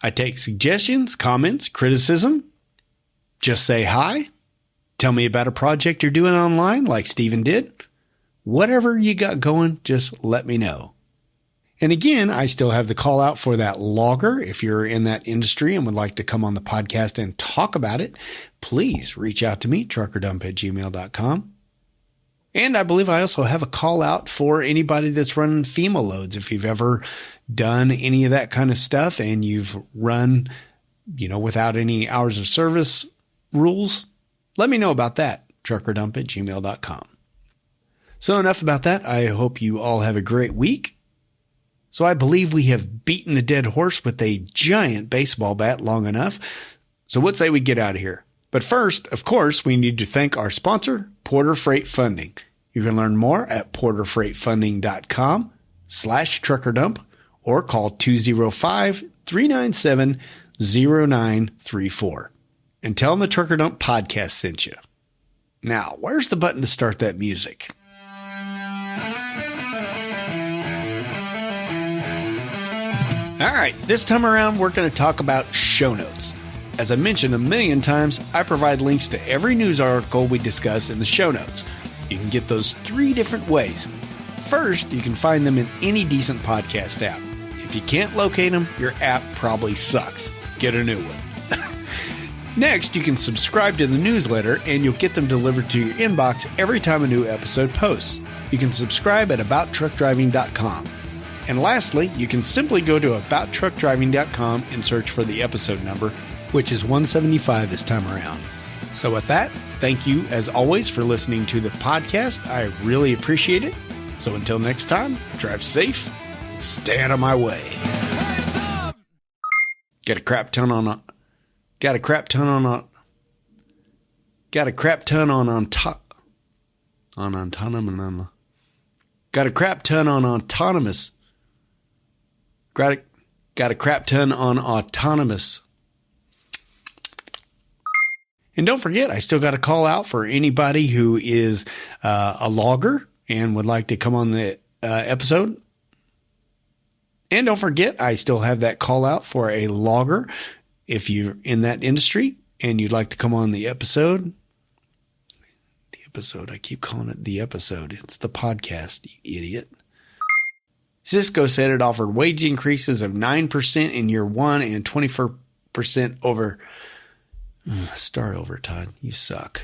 I take suggestions, comments, criticism. Just say hi. Tell me about a project you're doing online like Steven did. Whatever you got going, just let me know. And again, I still have the call out for that logger. If you're in that industry and would like to come on the podcast and talk about it, please reach out to me, truckerdump@gmail.com. And I believe I also have a call out for anybody that's running FEMA loads. If you've ever done any of that kind of stuff and you've run, without any hours of service rules, let me know about that, truckerdump@gmail.com. So enough about that. I hope you all have a great week. So I believe we have beaten the dead horse with a giant baseball bat long enough. So what say we get out of here? But first, of course, we need to thank our sponsor, Porter Freight Funding. You can learn more at porterfreightfunding.com/truckerdump or call 205-397-0934 and tell them the Trucker Dump podcast sent you. Now, where's the button to start that music? All right, this time around, we're going to talk about show notes. As I mentioned a million times, I provide links to every news article we discuss in the show notes. You can get those 3 different ways. First, you can find them in any decent podcast app. If you can't locate them, your app probably sucks. Get a new one. Next, you can subscribe to the newsletter and you'll get them delivered to your inbox every time a new episode posts. You can subscribe at abouttruckdriving.com. And lastly, you can simply go to abouttruckdriving.com and search for the episode number, which is 175 this time around. So with that, thank you as always for listening to the podcast. I really appreciate it. So until next time, drive safe, stay out of my way. Got a crap ton on autonomous. Got a crap ton on autonomous. And don't forget, I still got a call out for anybody who is a logger and would like to come on the episode. And don't forget, I still have that call out for a logger. If you're in that industry and you'd like to come on the episode, I keep calling it the episode. It's the podcast, you idiot. Cisco said it offered wage increases of 9% in year 1 and 24% over. Start over, Todd. You suck.